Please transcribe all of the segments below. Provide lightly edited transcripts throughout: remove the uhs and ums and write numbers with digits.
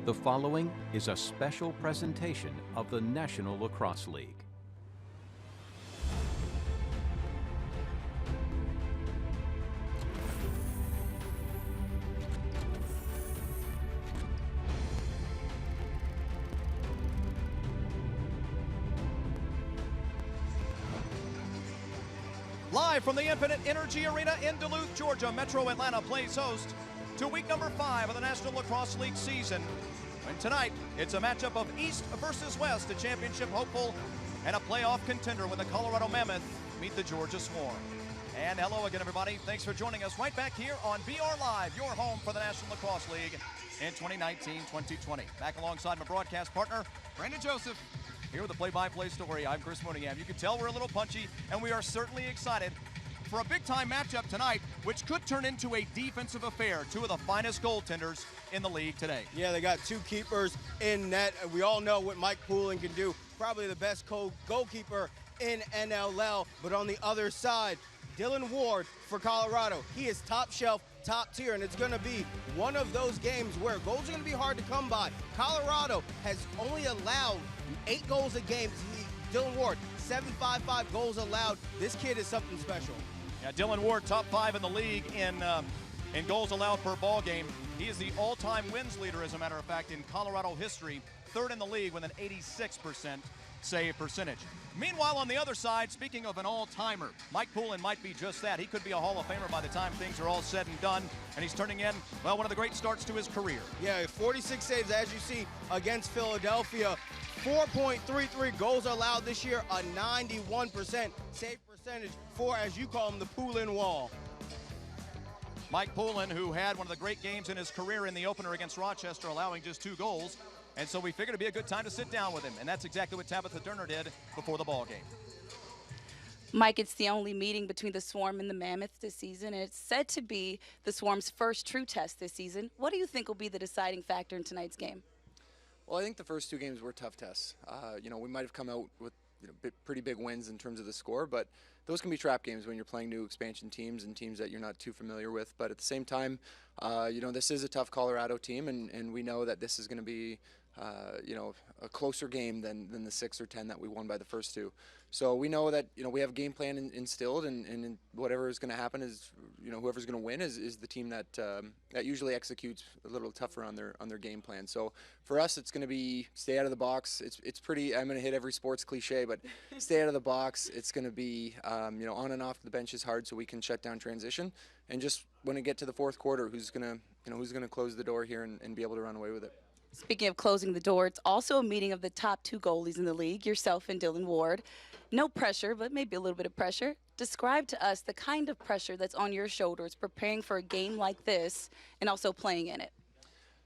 The following is a special presentation of the National Lacrosse League. Live from the Infinite Energy Arena in Duluth, Georgia, Metro Atlanta plays host to week number 5 of the National Lacrosse League season. And tonight, it's a matchup of East versus West, a championship hopeful and a playoff contender when the Colorado Mammoth meet the Georgia Swarm. And hello again, everybody. Thanks for joining us right back here on VR Live, your home for the National Lacrosse League in 2019-2020. Back alongside my broadcast partner, Brandon Joseph. Here with the play-by-play story, I'm Chris Mooneyham. You can tell we're a little punchy, and we are certainly excited for a big-time matchup tonight, which could turn into a defensive affair. Two of the finest goaltenders in the league today. Yeah, they got two keepers in net. We all know what Mike Poulin can do. Probably the best goalkeeper in NLL. But on the other side, Dylan Ward for Colorado. He is top shelf, top tier, and it's going to be one of those games where goals are going to be hard to come by. Colorado has only allowed 8 goals a game. Dylan Ward, 7.55 goals allowed. This kid is something special. Yeah, Dylan Ward, top 5 in the league in goals allowed per ball game. He is the all-time wins leader, as a matter of fact, in Colorado history, 3rd in the league with an 86% save percentage. Meanwhile, on the other side, speaking of an all-timer, Mike Poulin might be just that. He could be a Hall of Famer by the time things are all said and done, and he's turning in, well, one of the great starts to his career. Yeah, 46 saves, as you see, against Philadelphia. 4.33 goals allowed this year, a 91% save percentage for, as you call him, the Poulin Wall. Mike Poulin, who had one of the great games in his career in the opener against Rochester, allowing just 2 goals. And so we figured it'd be a good time to sit down with him, and that's exactly what Tabitha Durner did before the ball game. Mike, it's the only meeting between the Swarm and the Mammoth this season, and it's said to be the Swarm's first true test this season. What do you think will be the deciding factor in tonight's game? Well, I think the first 2 games were tough tests. We might have come out with pretty big wins in terms of the score, but those can be trap games when you're playing new expansion teams and teams that you're not too familiar with. But at the same time, this is a tough Colorado team, and we know that this is going to be a closer game than the 6 or 10 that we won by the first 2. So we know that, we have a game plan instilled, and whatever is going to happen is, whoever's going to win is the team that usually executes a little tougher on their game plan. So for us, it's going to be stay out of the box. It's pretty, I'm going to hit every sports cliche, but stay out of the box. It's going to be, on and off the bench is hard so we can shut down transition. And just when we get to the 4th quarter, who's going to close the door here and be able to run away with it. Speaking of closing the door, it's also a meeting of the top 2 goalies in the league, yourself and Dylan Ward. No pressure, but maybe a little bit of pressure. Describe to us the kind of pressure that's on your shoulders preparing for a game like this and also playing in it.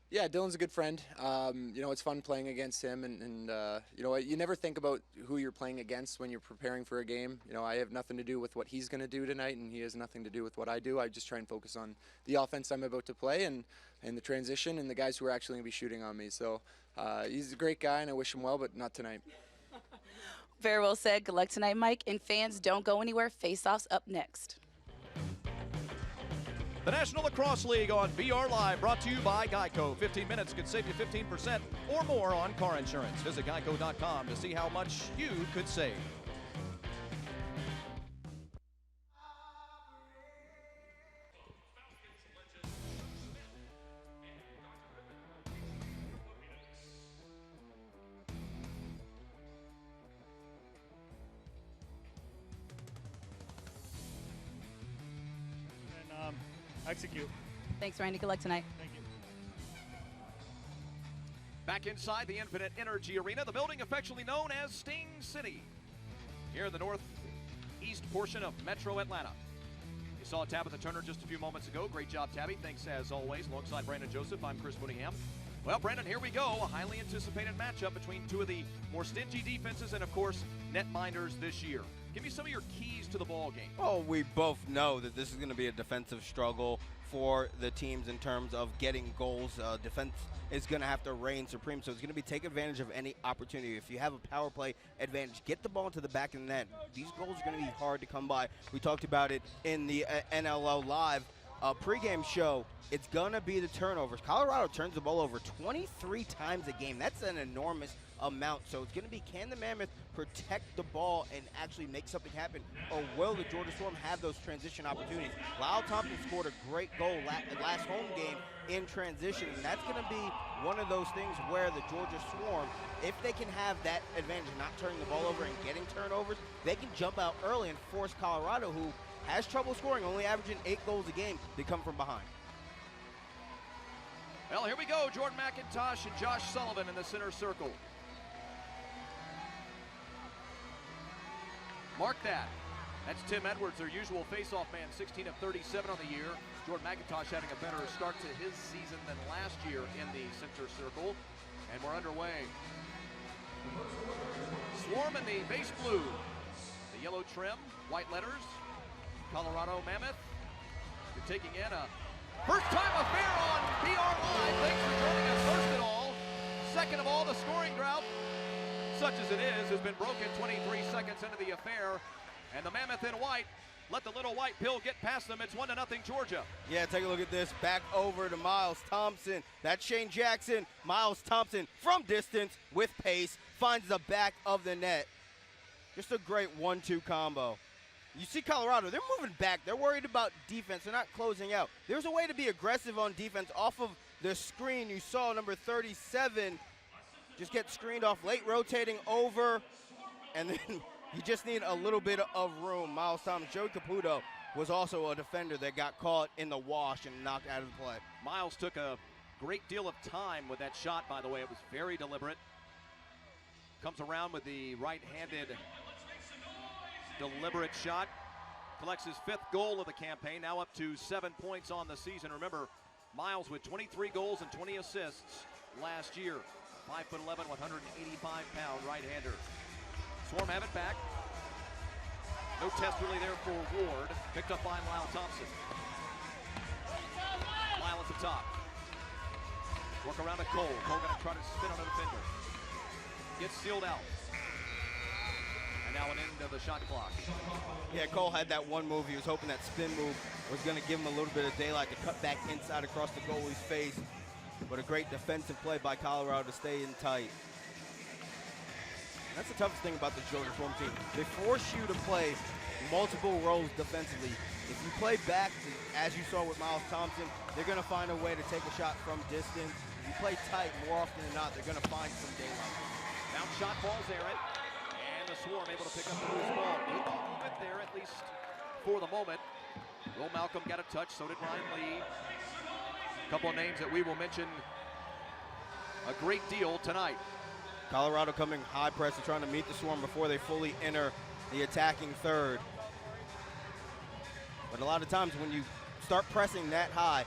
Yeah, Dylan's a good friend. It's fun playing against him, and you never think about who you're playing against when you're preparing for a game. I have nothing to do with what he's going to do tonight, and he has nothing to do with what I do. I just try and focus on the offense I'm about to play and the transition and the guys who are actually going to be shooting on me. So he's a great guy, and I wish him well, but not tonight. Very well said. Good luck tonight, Mike. And fans, don't go anywhere. Face-offs up next. The National Lacrosse League on VR Live, brought to you by Geico. 15 minutes could save you 15% or more on car insurance. Visit geico.com to see how much you could save. Execute. Thanks, Randy. Good luck tonight. Thank you. Back inside the Infinite Energy Arena, the building affectionately known as Sting City, here in the northeast portion of Metro Atlanta. You saw Tabitha Turner just a few moments ago. Great job, Tabby. Thanks as always. Alongside Brandon Joseph, I'm Chris Mooneyham. Well, Brandon, here we go. A highly anticipated matchup between 2 of the more stingy defenses and, of course, netminders this year. Give me some of your keys to the ball game. Well, we both know that this is going to be a defensive struggle for the teams in terms of getting goals. Defense is going to have to reign supreme, so it's going to be take advantage of any opportunity. If you have a power play advantage, get the ball to the back of the net. These goals are going to be hard to come by. We talked about it in the NLL Live pregame show, it's going to be the turnovers. Colorado turns the ball over 23 times a game. That's an enormous amount. So it's going to be, can the Mammoth protect the ball and actually make something happen, or will the Georgia Swarm have those transition opportunities? Lyle Thompson scored a great goal last home game in transition, and that's going to be one of those things where the Georgia Swarm, if they can have that advantage of not turning the ball over and getting turnovers, they can jump out early and force Colorado, who has trouble scoring, only averaging 8 goals a game, to come from behind. Well, here we go. Jordan McIntosh and Josh Sullivan in the center circle. Mark that. That's Tim Edwards, their usual face-off man, 16 of 37 on the year. Jordan McIntosh having a better start to his season than last year in the center circle. And we're underway. Swarm in the base blue. The yellow trim, white letters. Colorado Mammoth. You're taking in a first-time affair on PR Live. Thanks for joining us. First of all, second of all, the scoring drought, such as it is, has been broken 23 seconds into the affair. And the Mammoth in white let the little white pill get past them. It's 1-0 Georgia. Yeah, take a look at this. Back over to Miles Thompson. That's Shane Jackson. Miles Thompson from distance with pace finds the back of the net. Just a great 1-2 combo. You see Colorado, they're moving back. They're worried about defense. They're not closing out. There's a way to be aggressive on defense. Off of the screen, you saw number 37 just get screened off late, rotating over, and then you just need a little bit of room. Miles Thompson, Joey Caputo was also a defender that got caught in the wash and knocked out of the play. Miles took a great deal of time with that shot, by the way. It was very deliberate. Comes around with the right-handed deliberate shot. Collects his 5th goal of the campaign, now up to 7 points on the season. Remember, Miles with 23 goals and 20 assists last year. 5'11", 185-pound right-hander. Swarm have it back. No test really there for Ward. Picked up by Lyle Thompson. Lyle at the top. Work around to Cole. Cole gonna try to spin on a defender. Gets sealed out. And now an end of the shot clock. Yeah, Cole had that one move. He was hoping that spin move was going to give him a little bit of daylight to cut back inside across the goalie's face. But a great defensive play by Colorado to stay in tight. That's the toughest thing about the Georgia Swarm team. They force you to play multiple roles defensively. If you play back, as you saw with Miles Thompson, they're going to find a way to take a shot from distance. If you play tight, more often than not, they're going to find some daylight. Bounce shot falls Aaron. And the Swarm able to pick up the loose ball. Good movement there, at least for the moment. Will Malcolm got a touch, so did Ryan Lee. A couple of names that we will mention a great deal tonight. Colorado coming high press and trying to meet the Swarm before they fully enter the attacking third. But a lot of times when you start pressing that high,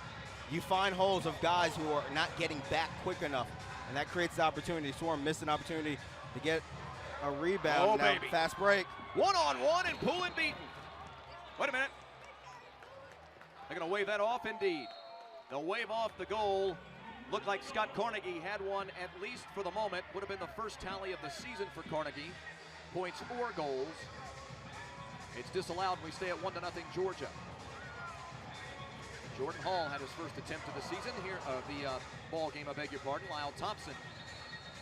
you find holes of guys who are not getting back quick enough, and that creates the opportunity. Swarm missed an opportunity to get a rebound. Oh, now, baby. Fast break. One-on-one and Poulin beaten. Wait a minute. They're going to wave that off indeed. They'll wave off the goal. Looked like Scott Carnegie had one, at least for the moment. Would have been the first tally of the season for Carnegie. Points or goals. It's disallowed and we stay at 1-0 Georgia. Jordan Hall had his first attempt of the season here, the ball game, I beg your pardon. Lyle Thompson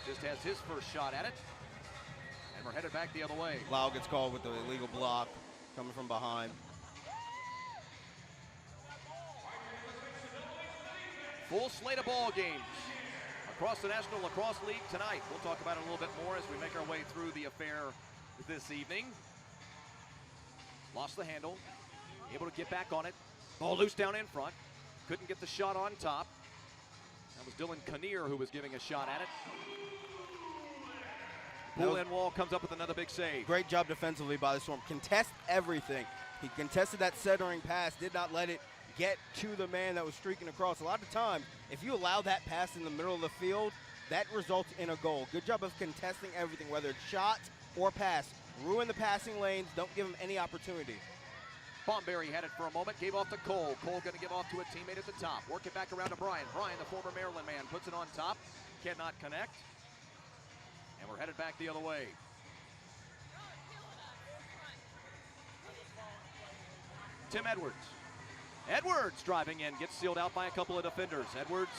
just has his first shot at it. And we're headed back the other way. Lyle gets called with the illegal block coming from behind. Full slate of ball games across the National Lacrosse League tonight. We'll talk about it a little bit more as we make our way through the affair this evening. Lost the handle, able to get back on it. Ball loose down in front. Couldn't get the shot on top. That was Dylan Kinnear who was giving a shot at it. Poulin Wall comes up with another big save. Great job defensively by the Swarm. Contest everything. He contested that centering pass, did not let it get to the man that was streaking across. A lot of times, if you allow that pass in the middle of the field, that results in a goal. Good job of contesting everything, whether it's shot or pass. Ruin the passing lanes, don't give them any opportunity. Bomberry had it for a moment, gave off to Cole. Cole going to give off to a teammate at the top. Work it back around to Brian. Brian, the former Maryland man, puts it on top. Cannot connect. And we're headed back the other way. Tim Edwards. Edwards driving in, gets sealed out by a couple of defenders. Edwards,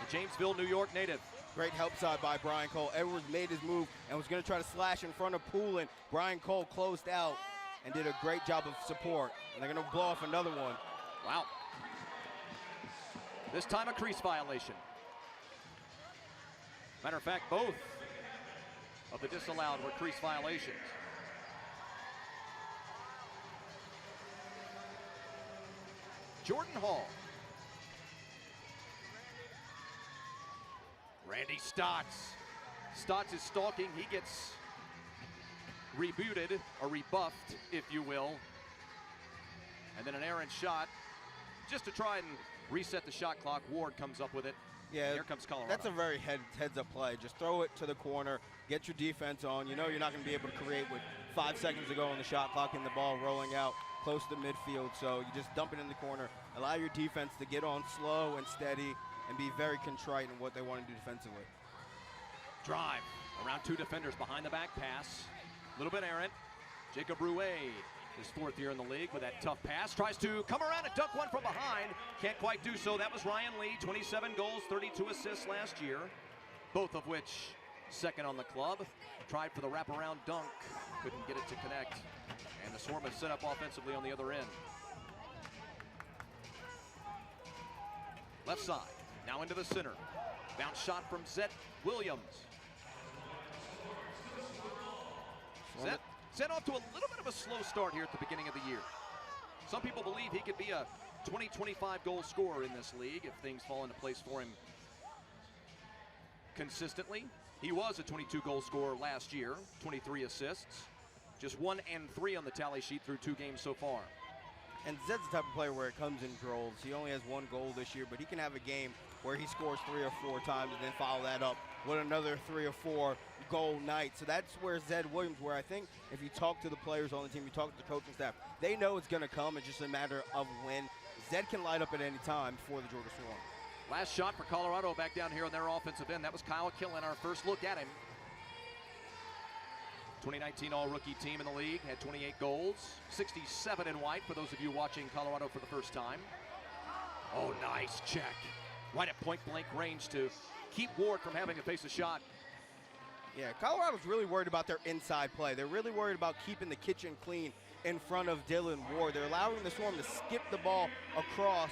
a Jamesville, New York native. Great help side by Brian Cole. Edwards made his move and was going to try to slash in front of Poulin. Brian Cole closed out and did a great job of support. And they're going to blow off another one. Wow. This time a crease violation. Matter of fact, both of the disallowed were crease violations. Jordan Hall. Randy Stotts. Stotts is stalking. He gets rebooted or rebuffed, if you will. And then an errant shot just to try and reset the shot clock. Ward comes up with it. Yeah, here comes Colorado. That's a very heads-up play. Just throw it to the corner, get your defense on. You know you're not going to be able to create with 5 seconds to go on the shot clock and the ball rolling out close to midfield. So you just dump it in the corner, allow your defense to get on slow and steady and be very contrite in what they want to do defensively. Drive around 2 defenders behind the back pass. A little bit errant. Jacob Rouet, his 4th year in the league with that tough pass. Tries to come around and dunk one from behind. Can't quite do so. That was Ryan Lee, 27 goals, 32 assists last year. Both of which second on the club. Tried for the wraparound dunk. Couldn't get it to connect. And the Swarm is set up offensively on the other end. Left side. Now into the center. Bounce shot from Zed Williams. Zed off to a little bit of a slow start here at the beginning of the year. Some people believe he could be a 20-25 goal scorer in this league if things fall into place for him consistently. He was a 22 goal scorer last year, 23 assists. Just 1 and 3 on the tally sheet through 2 games so far. And Zed's the type of player where it comes in droves. He only has 1 goal this year, but he can have a game where he scores 3 or 4 times and then follow that up with another 3 or 4 goal night. So that's where Zed Williams, where I think if you talk to the players on the team, you talk to the coaching staff, they know it's going to come. It's just a matter of when. Zed can light up at any time for the Georgia Swarm. Last shot for Colorado back down here on their offensive end. That was Kyle Killen, our first look at him. 2019 all-rookie team in the league, had 28 goals, 67 in white for those of you watching Colorado for the first time. Oh, nice check. Right at point-blank range to keep Ward from having to face a shot. Yeah, Colorado's really worried about their inside play. They're really worried about keeping the kitchen clean in front of Dylan Ward. They're allowing the Swarm to skip the ball across.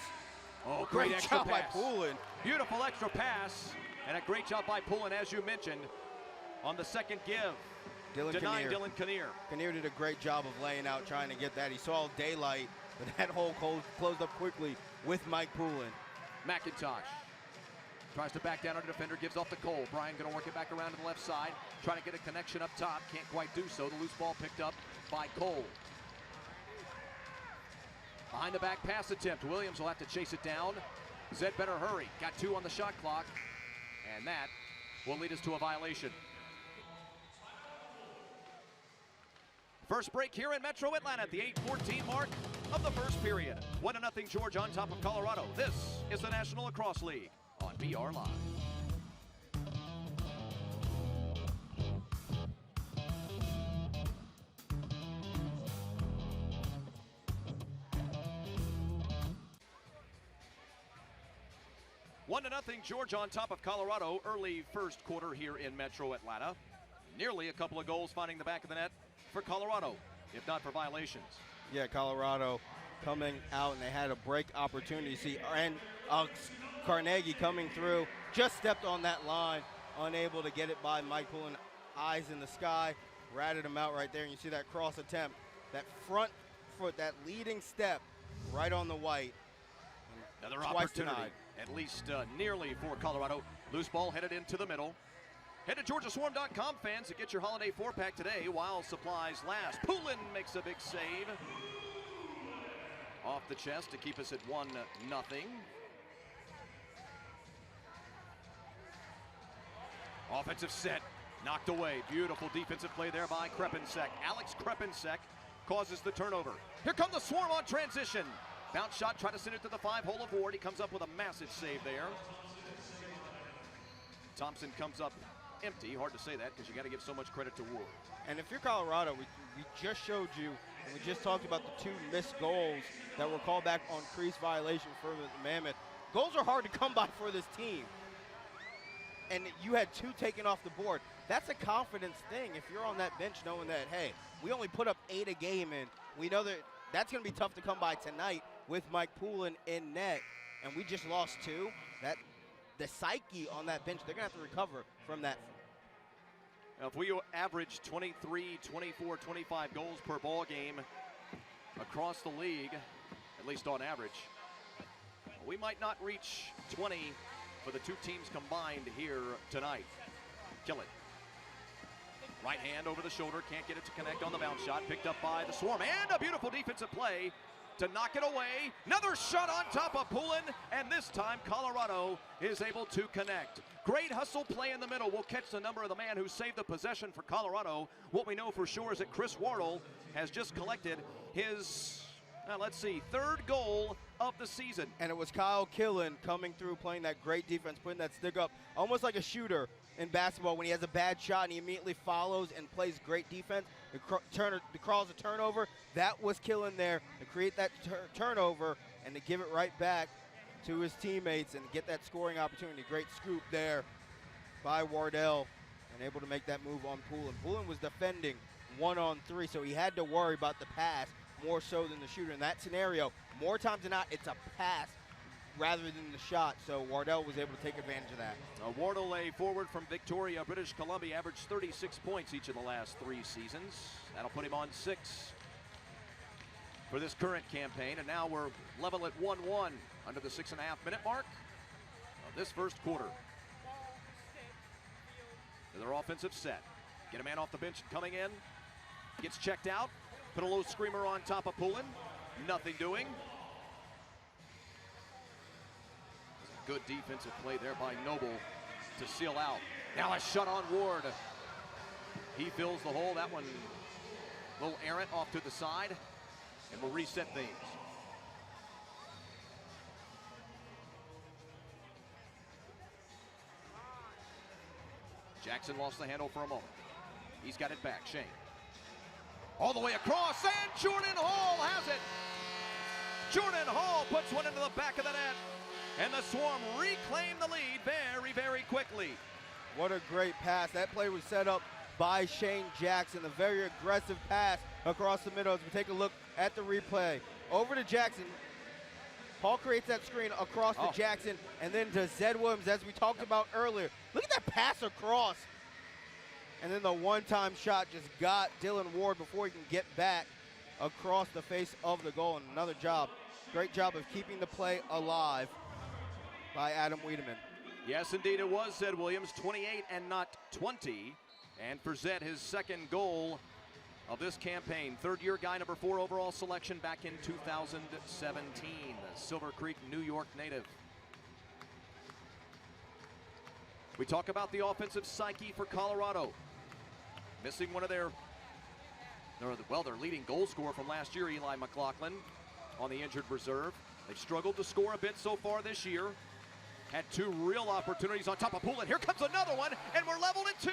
Oh, great extra job pass by Poulin. Beautiful extra pass, and a great job by Poulin, as you mentioned, on the second give. Denying Dylan Kinnear. Kinnear did a great job of laying out, trying to get that. He saw daylight, but that hole closed up quickly with Mike Poulin. McIntosh tries to back down on a defender, gives off to Cole. Brian going to work it back around to the left side, trying to get a connection up top. Can't quite do so. The loose ball picked up by Cole. Behind the back pass attempt. Williams will have to chase it down. Zed better hurry. Got 2 on the shot clock, and that will lead us to a violation. First break here in Metro Atlanta at the 8:14 mark of the first period. 1-0 Georgia on top of Colorado. This is the National Lacrosse League on BR Live. One to nothing Georgia on top of Colorado. Early first quarter here in Metro Atlanta. Nearly a couple of goals finding the back of the net for Colorado, if not for violations. Yeah, Colorado coming out, and they had a break opportunity. See, and Carnegie coming through, just stepped on that line, unable to get it by Mike Poulin. Eyes in the sky, ratted him out right there, and you see that cross attempt, that front foot, that leading step right on the white. Another opportunity, at least nearly for Colorado. Loose ball headed into the middle. Head to GeorgiaSwarm.com, fans, to get your holiday 4-pack today while supplies last. Poulin makes a big save. Off the chest to keep us at 1-0. Offensive set, knocked away. Beautiful defensive play there by Krepensek. Alex Krepensek causes the turnover. Here come the Swarm on transition. Bounce shot, try to send it to the 5-hole of Ward. He comes up with a massive save there. Thompson comes up empty. Hard to say that because you got to give so much credit to Ward. And if you're Colorado, we just showed you And we just talked about the 2 missed goals that were called back on crease violation for the Mammoth. Goals are hard to come by for this team. And you had 2 taken off the board. That's a confidence thing if you're on that bench knowing that, hey, we only put up 8 a game, and we know that that's going to be tough to come by tonight with Mike Poulin in net, and we just lost 2. The psyche on that bench, they're going to have to recover from that. Now, if we average 23, 24, 25 goals per ball game across the league, at least on average, we might not reach 20 for the 2 teams combined here tonight. Killen. Right hand over the shoulder, can't get it to connect on the bounce shot. Picked up by the Swarm, and a beautiful defensive play to knock it away. Another shot on top of Poulin, and this time Colorado is able to connect. Great hustle play in the middle. We'll catch the number of the man who saved the possession for Colorado. What we know for sure is that Chris Wardle has just collected his, let's see, 3rd goal of the season. And it was Kyle Killen coming through, playing that great defense, putting that stick up, almost like a shooter in basketball when he has a bad shot and he immediately follows and plays great defense. The crawls a turnover. That was Killen there to create that turnover and to give it right back to his teammates and get that scoring opportunity. Great scoop there by Wardell and able to make that move on Poulin. Poulin was defending 1-on-3, so he had to worry about the pass more so than the shooter. In that scenario, more times than not, it's a pass rather than the shot, so Wardell was able to take advantage of that. Wardell, a forward from Victoria, British Columbia, averaged 36 points each of the last 3 seasons. That'll put him on 6 for this current campaign, and now we're level at 1-1 under the 6.5-minute mark of this first quarter. Their offensive set. Get a man off the bench coming in. Gets checked out. Put a low screamer on top of Poulin. Nothing doing. Good defensive play there by Noble to seal out. Now a shot on Ward. He fills the hole. That one a little errant off to the side. And we'll reset things. Jackson lost the handle for a moment. He's got it back. Shane. All the way across, and Jordan Hall has it. Jordan Hall puts one into the back of the net. And the Swarm reclaim the lead very, very quickly. What a great pass. That play was set up by Shane Jackson. A very aggressive pass across the middle. As we take a look at the replay. Over to Jackson. Hall creates that screen across to Jackson and then to Zed Williams, as we talked about earlier. Look at that pass across. And then the one-time shot just got Dylan Ward before he can get back across the face of the goal. And another job, great job of keeping the play alive by Adam Wiedemann. Yes, indeed, it was Zed Williams, 28 and not 20. And for Zed, his 2nd goal of this campaign. 3rd-year guy, number 4 overall selection back in 2017. The Silver Creek, New York native. We talk about the offensive psyche for Colorado. Missing one of their leading goal scorer from last year, Eli McLaughlin, on the injured reserve. They've struggled to score a bit so far this year. Had 2 real opportunities on top of Poulin. Here comes another one, and we're leveled at 2.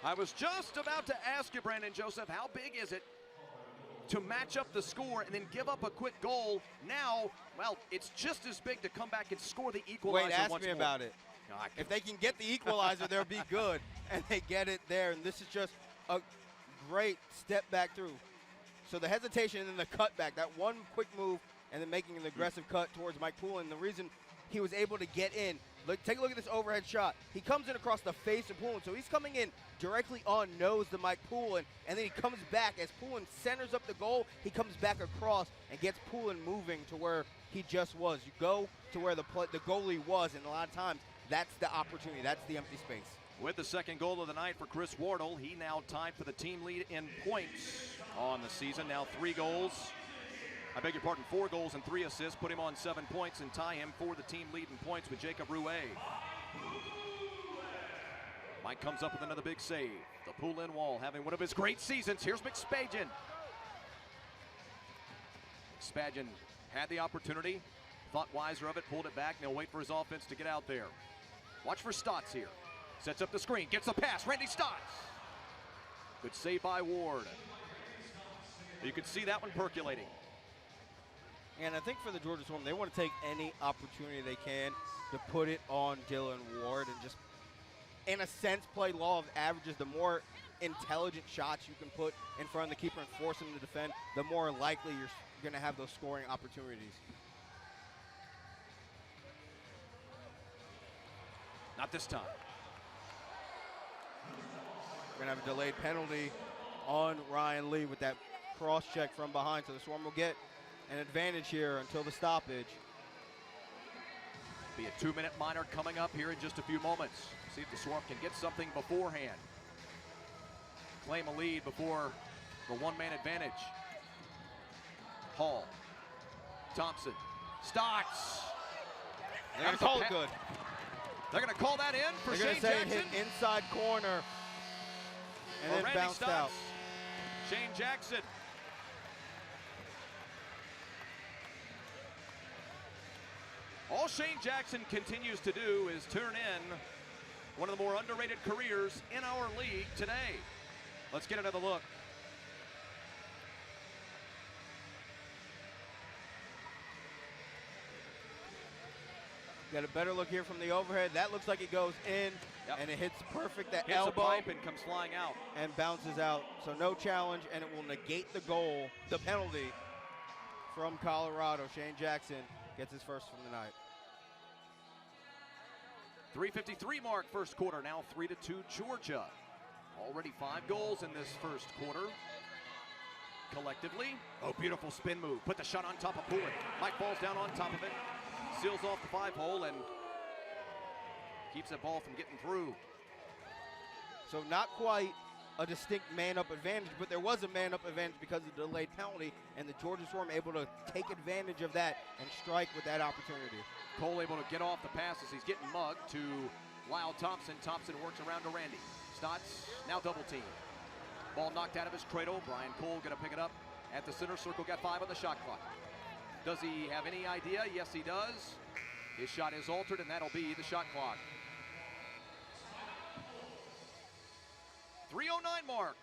I was just about to ask you, Brandon Joseph, how big is it to match up the score and then give up a quick goal? Now, well, it's just as big to come back and score the equalizer. Wait, ask once me more. about it. If they can get the equalizer, they'll be good, and they get it there. And this is just a great step back through. So the hesitation and then the cutback, that one quick move, and then making an aggressive cut towards Mike Poulin. The reason he was able to get in, take a look at this overhead shot. He comes in across the face of Poulin, so he's coming in directly on nose to Mike Poulin, and then he comes back as Poulin centers up the goal. He comes back across and gets Poulin moving to where he just was. You go to where the goalie was, and a lot of times that's the opportunity. That's the empty space. With the 2nd goal of the night for Chris Wardle, he now tied for the team lead in points on the season. Now 4 goals and 3 assists, put him on 7 points and tie him for the team lead in points with Jacob Rouet. Mike comes up with another big save. The Poulin wall having one of his great seasons. Here's McSpadgen. McSpadgen had the opportunity, thought wiser of it, pulled it back, and he'll wait for his offense to get out there. Watch for Stotts here. Sets up the screen, gets the pass, Randy Stotts. Good save by Ward. You could see that one percolating. And I think for the Georgia Swarm, they want to take any opportunity they can to put it on Dylan Ward and just, in a sense, play law of averages. The more intelligent shots you can put in front of the keeper and force him to defend, the more likely you're going to have those scoring opportunities. Not this time. We're going to have a delayed penalty on Ryan Lee with that cross check from behind. So the Swarm will get an advantage here until the stoppage. Be a 2-minute minor coming up here in just a few moments. See if the Swarm can get something beforehand. Claim a lead before the one-man advantage. Hall. Thompson. Stotts. They're going to call it good. They're going to call that in for They're Shane going to say it Jackson. hit inside corner and then Randy bounced Stotts. out. Shane Jackson. All Shane Jackson continues to do is turn in one of the more underrated careers in our league today. Let's get another look. Got a better look here from the overhead. That looks like it goes in, Yep. and it hits perfect at Hits a elbow pipe and comes flying out. and bounces out. So no challenge, and it will negate the goal, the penalty from Colorado. Shane Jackson gets his first from the night. 3:53 mark first quarter, now 3-2 Georgia. Already 5 goals in this first quarter. Collectively, oh, beautiful spin move. Put the shot on top of Poulin. Mike falls down on top of it. Seals off the 5-hole and keeps that ball from getting through. So not quite a distinct man-up advantage, but there was a man-up advantage because of the delayed penalty, and the Georgia Swarm able to take advantage of that and strike with that opportunity. Cole able to get off the pass as he's getting mugged to Lyle Thompson. Thompson works around to Randy. Stotts now double team. Ball knocked out of his cradle. Brian Cole gonna pick it up at the center circle. Got 5 on the shot clock. Does he have any idea? Yes, he does. His shot is altered, and that'll be the shot clock. 3:09 mark.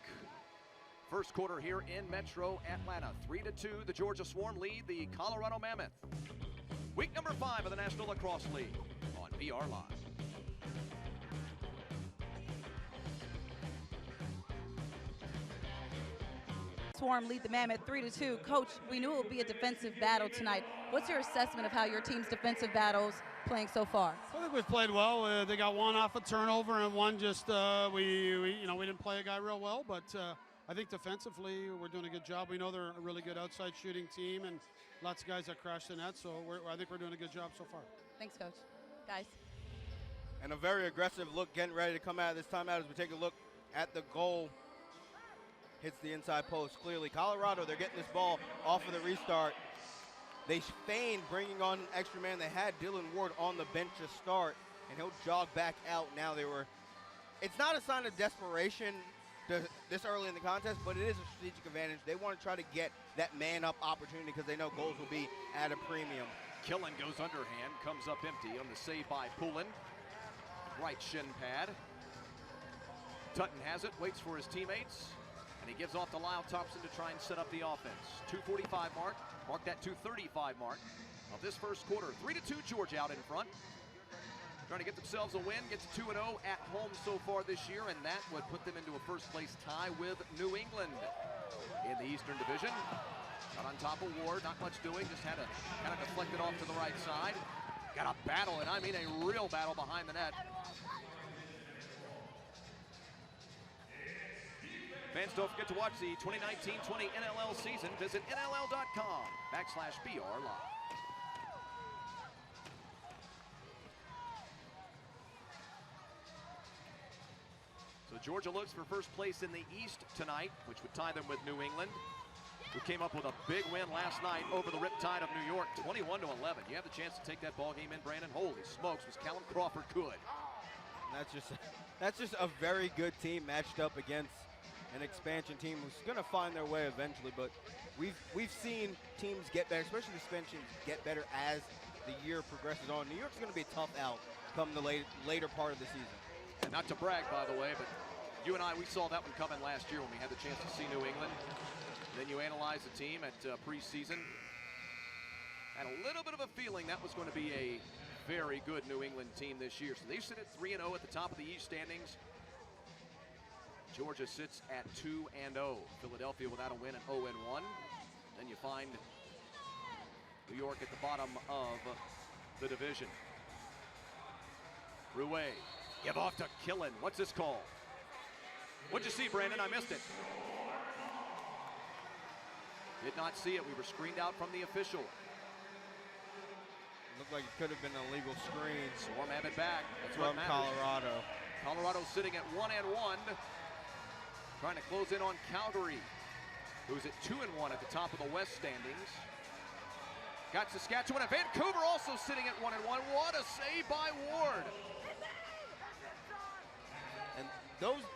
First quarter here in Metro Atlanta. 3-2, the Georgia Swarm lead the Colorado Mammoth. Week number 5 of the National Lacrosse League on VR Live. Swarm lead the Mammoth 3-2. Coach, we knew it would be a defensive battle tonight. What's your assessment of how your team's defensive battles playing so far? I think we've played well. They got one off a turnover and one just we didn't play a guy real well, but I think defensively we're doing a good job. We know they're a really good outside shooting team and lots of guys that crash the net, so I think we're doing a good job so far. Thanks, Coach. Guys. And a very aggressive look getting ready to come out of this timeout as we take a look at the goal. Hits the inside post clearly. Colorado, they're getting this ball off of the restart. They feigned bringing on an extra man. They had Dylan Ward on the bench to start, and he'll jog back out now. It's not a sign of desperation this early in the contest, but it is a strategic advantage. They want to try to get that man-up opportunity because they know goals will be at a premium. Killen goes underhand, comes up empty on the save by Poulin. Right shin pad. Tutton has it, waits for his teammates, and he gives off to Lyle Thompson to try and set up the offense. 2:45 mark, mark that 2:35 mark of this first quarter. 3-2 Georgia out in front. Trying to get themselves a win, get to 2-0 at home so far this year, and that would put them into a first place tie with New England in the Eastern Division. Got on top of Ward, not much doing, just had to kind of deflect it off to the right side. Got a battle, and I mean a real battle behind the net. Fans, don't forget to watch the 2019-20 NLL season. Visit NLL.com/BR Live. So Georgia looks for first place in the East tonight, which would tie them with New England, who came up with a big win last night over the Riptide of New York, 21-11. You have the chance to take that ball game in, Brandon. Holy smokes, was Callum Crawford good. And that's just a very good team matched up against an expansion team who's going to find their way eventually. But we've seen teams get better, especially expansions get better as the year progresses on. New York's going to be a tough out come the later part of the season. And not to brag, by the way, but you and I, we saw that one coming last year when we had the chance to see New England. Then you analyze the team at preseason. Had a little bit of a feeling that was going to be a very good New England team this year. So they sit at 3-0 at the top of the East standings. Georgia sits at 2-0. Philadelphia without a win at 0-1. Then you find New York at the bottom of the division. Rouet, give off to Killen. What's this call? What'd you see, Brandon? I missed it. Did not see it. We were screened out from the official. Looked like it could have been an illegal screen. Swarm have it back. That's from what matters. Colorado. Colorado sitting at 1-1. Trying to close in on Calgary, who's at 2-1 at the top of the West standings. Got Saskatchewan and Vancouver also sitting at 1-1. What a save by Ward. And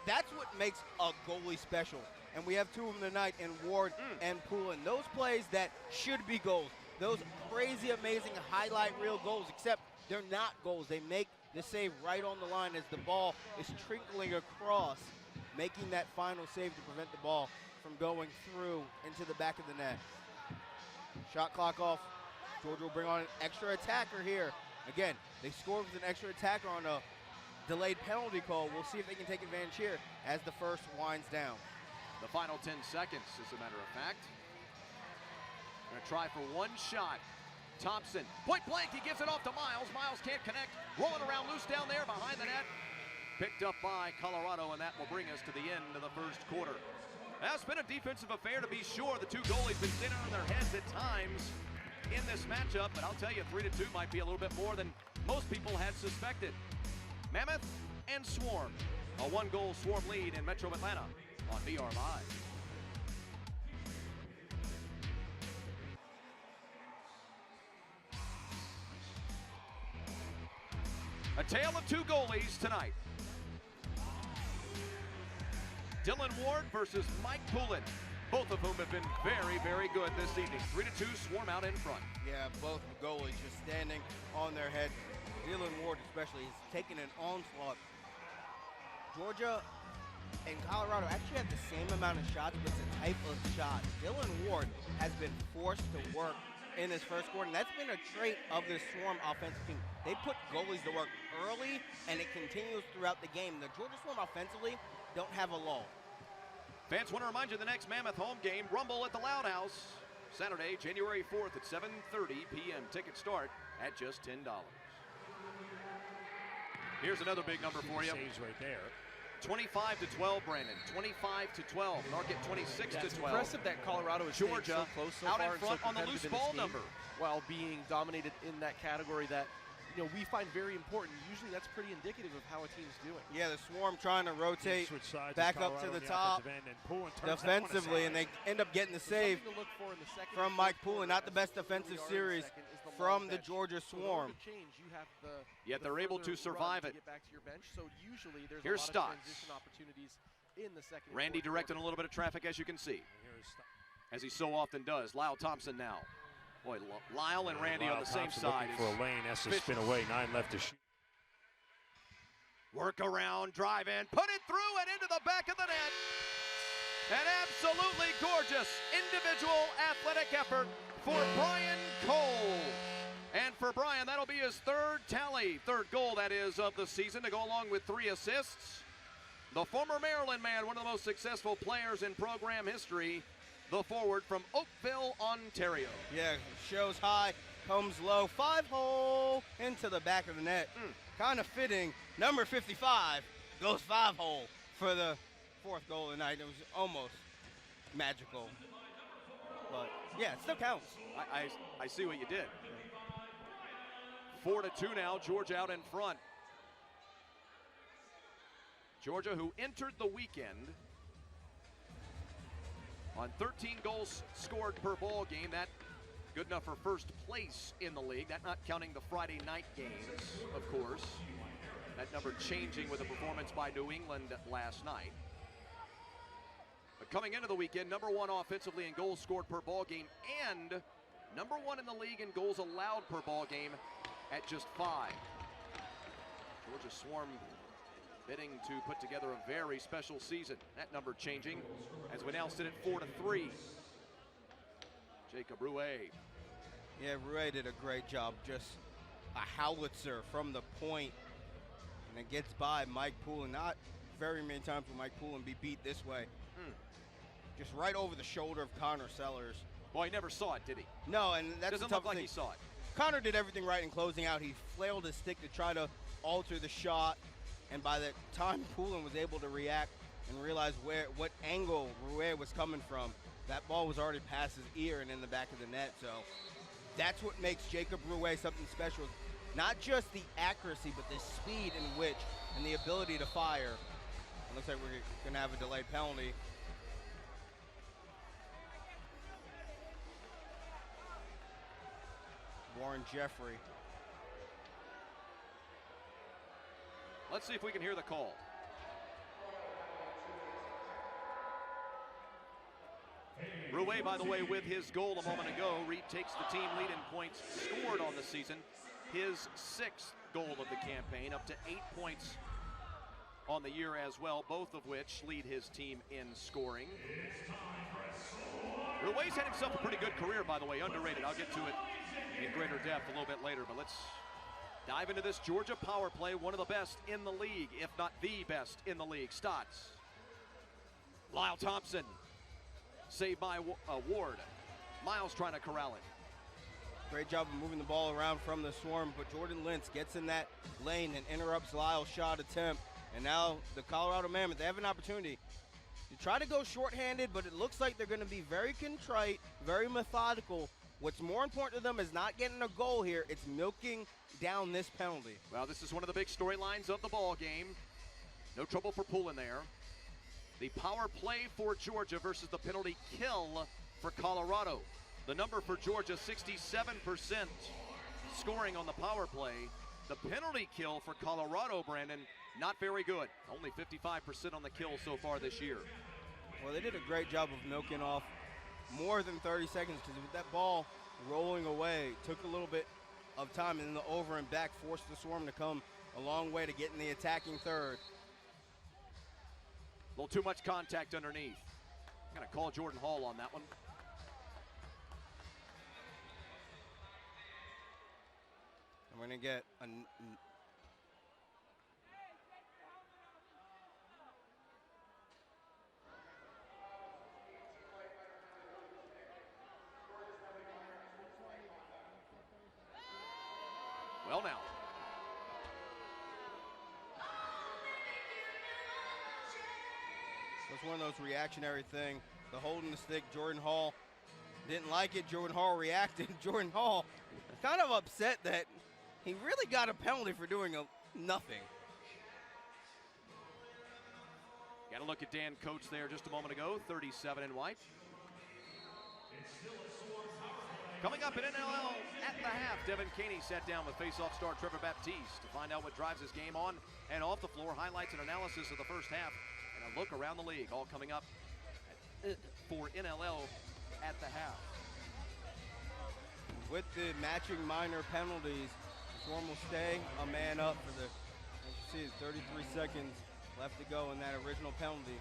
that's what makes a goalie special. And we have two of them tonight in Ward and Poulin. Those plays that should be goals. Those crazy, amazing highlight reel goals, except they're not goals. They make the save right on the line as the ball is trickling across, making that final save to prevent the ball from going through into the back of the net. Shot clock off. Georgia will bring on an extra attacker here. Again, they scored with an extra attacker on a delayed penalty call. We'll see if they can take advantage here as the first winds down. The final 10 seconds, as a matter of fact. Gonna try for one shot. Thompson, point blank, he gives it off to Miles. Miles can't connect. Rolling around loose down there behind the net. Picked up by Colorado, and that will bring us to the end of the first quarter. Now, it's been a defensive affair to be sure. The two goalies been sitting on their heads at times in this matchup, but I'll tell you, 3-2 might be a little bit more than most people had suspected. Mammoth and Swarm, a one-goal Swarm lead in Metro Atlanta on VR Live. A tale of two goalies tonight. Dylan Ward versus Mike Poulin, both of whom have been very, very good this evening. 3-2, Swarm out in front. Yeah, both goalies just standing on their head. Dylan Ward especially is taking an onslaught. Georgia and Colorado actually have the same amount of shots, but it's a type of shot. Dylan Ward has been forced to work in this first quarter, and that's been a trait of this Swarm offensive team. They put goalies to work early, and it continues throughout the game. The Georgia Swarm offensively don't have a lull. Fans want to remind you the next Mammoth home game, Rumble at the Loud House, Saturday, January 4th at 7:30 p.m. Tickets start at just $10. Here's another big number for you. Saves right there. 25-12, Brandon. 25-12. Market 26-12. That's impressive that Colorado is Georgia so close so out far in front and so on the loose competitive in ball this game, number, while being dominated in that category that we find very important. Usually that's pretty indicative of how a team's doing. Yeah, the Swarm trying to rotate Switch sides back as up to Colorado the on top offensive end, and Poulin turns that one defensively, and aside. they end up getting the save Something to look for in the second from and Mike fourth Poulin. quarter, Not the best as where we defensive are in series second, is the long from the bench. Georgia So in order Swarm. to change, you have Yet the they're able to further run survive to it. get back to your bench. So usually there's Here's a lot Stotts. of transition opportunities in the second. and Randy fourth directing a quarters. little bit of traffic, as you can see, Here's Stotts. as he so often does. Lyle Thompson now. Boy, Lyle and Randy Lyle on the same Thompson side. looking for a lane, has to Fish- spin away, 9 left to shoot. Work around, drive in, put it through and into the back of the net. An absolutely gorgeous individual athletic effort for Brian Cole. And for Brian, that'll be his third goal, that is, of the season, to go along with 3 assists. The former Maryland man, one of the most successful players in program history, the forward from Oakville, Ontario. Yeah, shows high, comes low, 5-hole into the back of the net. Kind of fitting. Number 55 goes 5-hole for the 4th goal of the night. It was almost magical. But yeah, it still counts. I see what you did. 4-2 now, Georgia out in front. Georgia, who entered the weekend on 13 goals scored per ball game. That good enough for first place in the league. That not counting the Friday night games, of course. That number changing with a performance by New England last night. But coming into the weekend, number 1 offensively in goals scored per ball game, and number 1 in the league in goals allowed per ball game at just 5. Georgia Swarm bidding to put together a very special season. That number changing as we now sit at 4-3. Jacob Rouet. Yeah, Rouet did a great job. Just a howitzer from the point, and it gets by Mike Poulin. Not very many times will Mike Poulin be beat this way. Just right over the shoulder of Connor Sellers. Well, he never saw it, did he? No, and that's Doesn't the tough look like thing. he saw it. Connor did everything right in closing out. He flailed his stick to try to alter the shot, and by the time Poulin was able to react and realize what angle Rouet was coming from, that ball was already past his ear and in the back of the net. So that's what makes Jacob Rouet something special. Not just the accuracy, but the speed in which and the ability to fire. It looks like we're going to have a delayed penalty. Warren Jeffrey. Let's see if we can hear the call. Rouet, by the way, with his goal a moment ago, Reed takes the team lead in points scored on the season. His 6th goal of the campaign, up to 8 points on the year as well, both of which lead his team in scoring. Rouet's had himself a pretty good career, by the way, underrated. I'll get to it in greater depth a little bit later, but let's dive into this Georgia power play, one of the best in the league, if not the best in the league. Stotts. Lyle Thompson. Saved by Ward. Miles trying to corral it. Great job of moving the ball around from the Swarm, but Jordan Lentz gets in that lane and interrupts Lyle's shot attempt. And now the Colorado Mammoth, they have an opportunity to try to go shorthanded, but it looks like they're going to be very contrite, very methodical. What's more important to them is not getting a goal here. It's milking down this penalty. Well, this is one of the big storylines of the ball game. No trouble for Poulin there. The power play for Georgia versus the penalty kill for Colorado. The number for Georgia, 67% scoring on the power play. The penalty kill for Colorado, Brandon, not very good. Only 55% on the kill so far this year. Well, they did a great job of milking off more than 30 seconds because with that ball rolling away, took a little bit of time, and then the over and back forced the Swarm to come a long way to get in the attacking third. A little too much contact underneath. I'm going to call Jordan Hall on that one. And we're going to get a well now. It's one of those reactionary thing. The holding the stick, Jordan Hall didn't like it. Jordan Hall reacted. Jordan Hall kind of upset that he really got a penalty for doing nothing. Got to look at Dan Coates there just a moment ago, 37 in white. Coming up in NLL at the half, Devin Caney sat down with face-off star Trevor Baptiste to find out what drives his game on and off the floor, highlights and analysis of the first half, and a look around the league, all coming up for NLL at the half. With the matching minor penalties, the Swarm will stay a man up for the, as you see, 33 seconds left to go in that original penalty.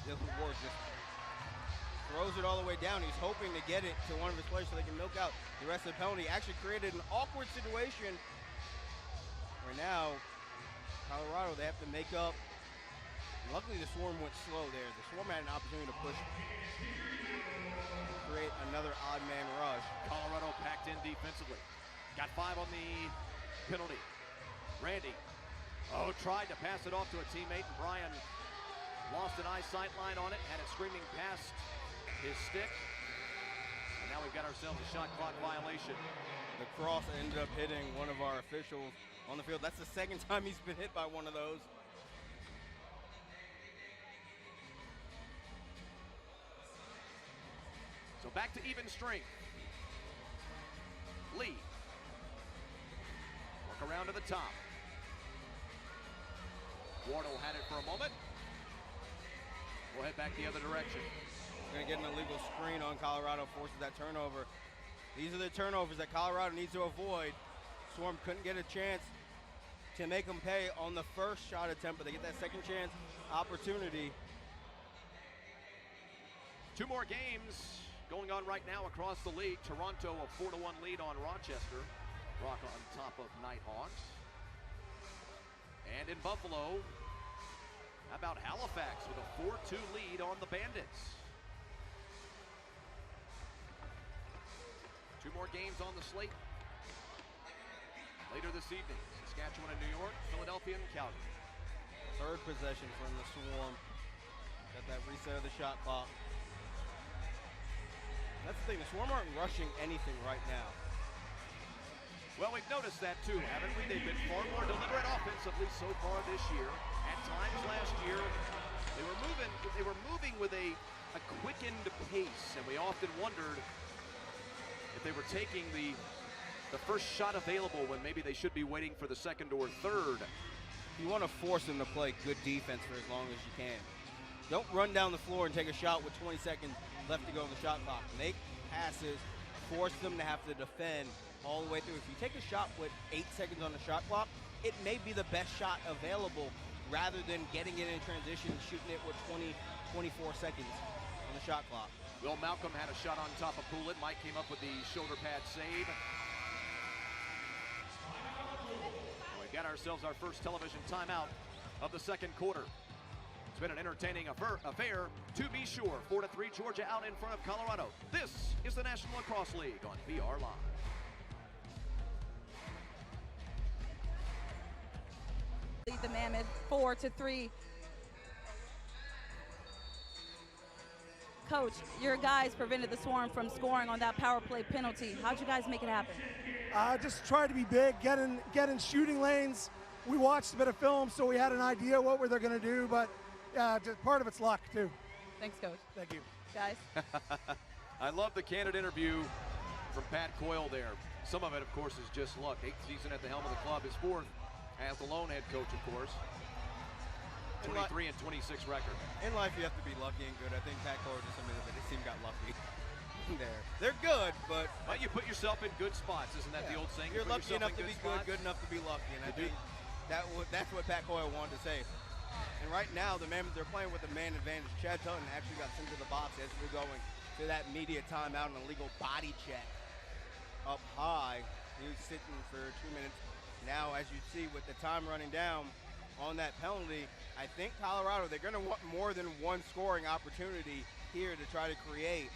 Dylan Ward just throws it all the way down. He's hoping to get it to one of his players so they can milk out the rest of the penalty. Actually created an awkward situation where now Colorado, they have to make up. Luckily, the Swarm went slow there. The Swarm had an opportunity to push, create another odd man rush. Colorado packed in defensively. Got 5 on the penalty. Randy, tried to pass it off to a teammate, and Brian lost an eyesight line on it, had it screaming past his stick. And now we've got ourselves a shot clock violation. The cross ended up hitting one of our officials on the field. That's the second time he's been hit by one of those. So back to even strength. Lee. Work around to the top. Wardle had it for a moment. We'll head back the other direction. Going to get an illegal screen on Colorado, forces that turnover. These are the turnovers that Colorado needs to avoid. Swarm couldn't get a chance to make them pay on the first shot attempt, but they get that second chance opportunity. Two more games going on right now across the league. Toronto a 4-1 lead on Rochester. Rock on top of Nighthawks. And in Buffalo, how about Halifax with a 4-2 lead on the Bandits? Two more games on the slate later this evening. Saskatchewan and New York, Philadelphia and Calgary. Third possession from the Swarm. Got that reset of the shot clock. That's the thing, the Swarm aren't rushing anything right now. Well, we've noticed that too, haven't we? They've been far more deliberate offensively so far this year. At times last year, they were moving with a quickened pace, and we often wondered if they were taking the first shot available when maybe they should be waiting for the second or third. You want to force them to play good defense for as long as you can. Don't run down the floor and take a shot with 20 seconds left to go on the shot clock. Make passes, force them to have to defend all the way through. If you take a shot with 8 seconds on the shot clock, it may be the best shot available rather than getting it in transition and shooting it with 24 seconds on the shot clock. Will Malcolm had a shot on top of Poulin. Mike came up with the shoulder pad save. We got ourselves our first television timeout of the second quarter. It's been an entertaining affair, to be sure. 4-3, Georgia out in front of Colorado. This is the National Lacrosse League on BR Live. Lead the Mammoth 4-3. Coach, your guys prevented the Swarm from scoring on that power play penalty. How'd you guys make it happen? Just try to be big, get in shooting lanes. We watched a bit of film, so we had an idea what they're going to do, but just part of it's luck, too. Thanks, Coach. Thank you. Guys. I love the candid interview from Pat Coyle there. Some of it, of course, is just luck. 8th season at the helm of the club, his 4th as the lone head coach, of course. 23 and 26 record. In life, you have to be lucky and good. I think Pat Coyle just admitted that his team got lucky there. They're good, but you put yourself in good spots. Isn't that the old saying? You're lucky enough to be good enough to be lucky. And I think that's what Pat Coyle wanted to say. And right now, the Mammoths, they're playing with a man advantage. Chad Tutton actually got sent to the box as we're going to that media timeout and illegal body check up high. He was sitting for 2 minutes. Now, as you see, with the time running down on that penalty, I think Colorado, they're going to want more than one scoring opportunity here to try to create.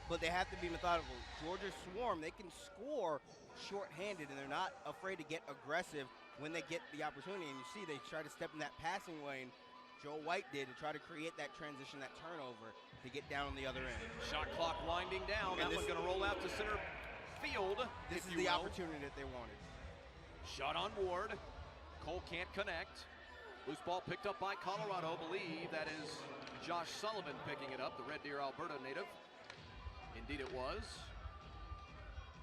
But they have to be methodical. Georgia Swarm, they can score shorthanded, and they're not afraid to get aggressive when they get the opportunity. And you see they try to step in that passing lane. Joe White did to try to create that transition, that turnover, to get down on the other end. Shot clock winding down. That one's going to roll out to center field. This is the opportunity that they wanted. Shot on Ward. Cole can't connect. Loose ball picked up by Colorado. Believe that is Josh Sullivan picking it up, the Red Deer, Alberta native. Indeed it was.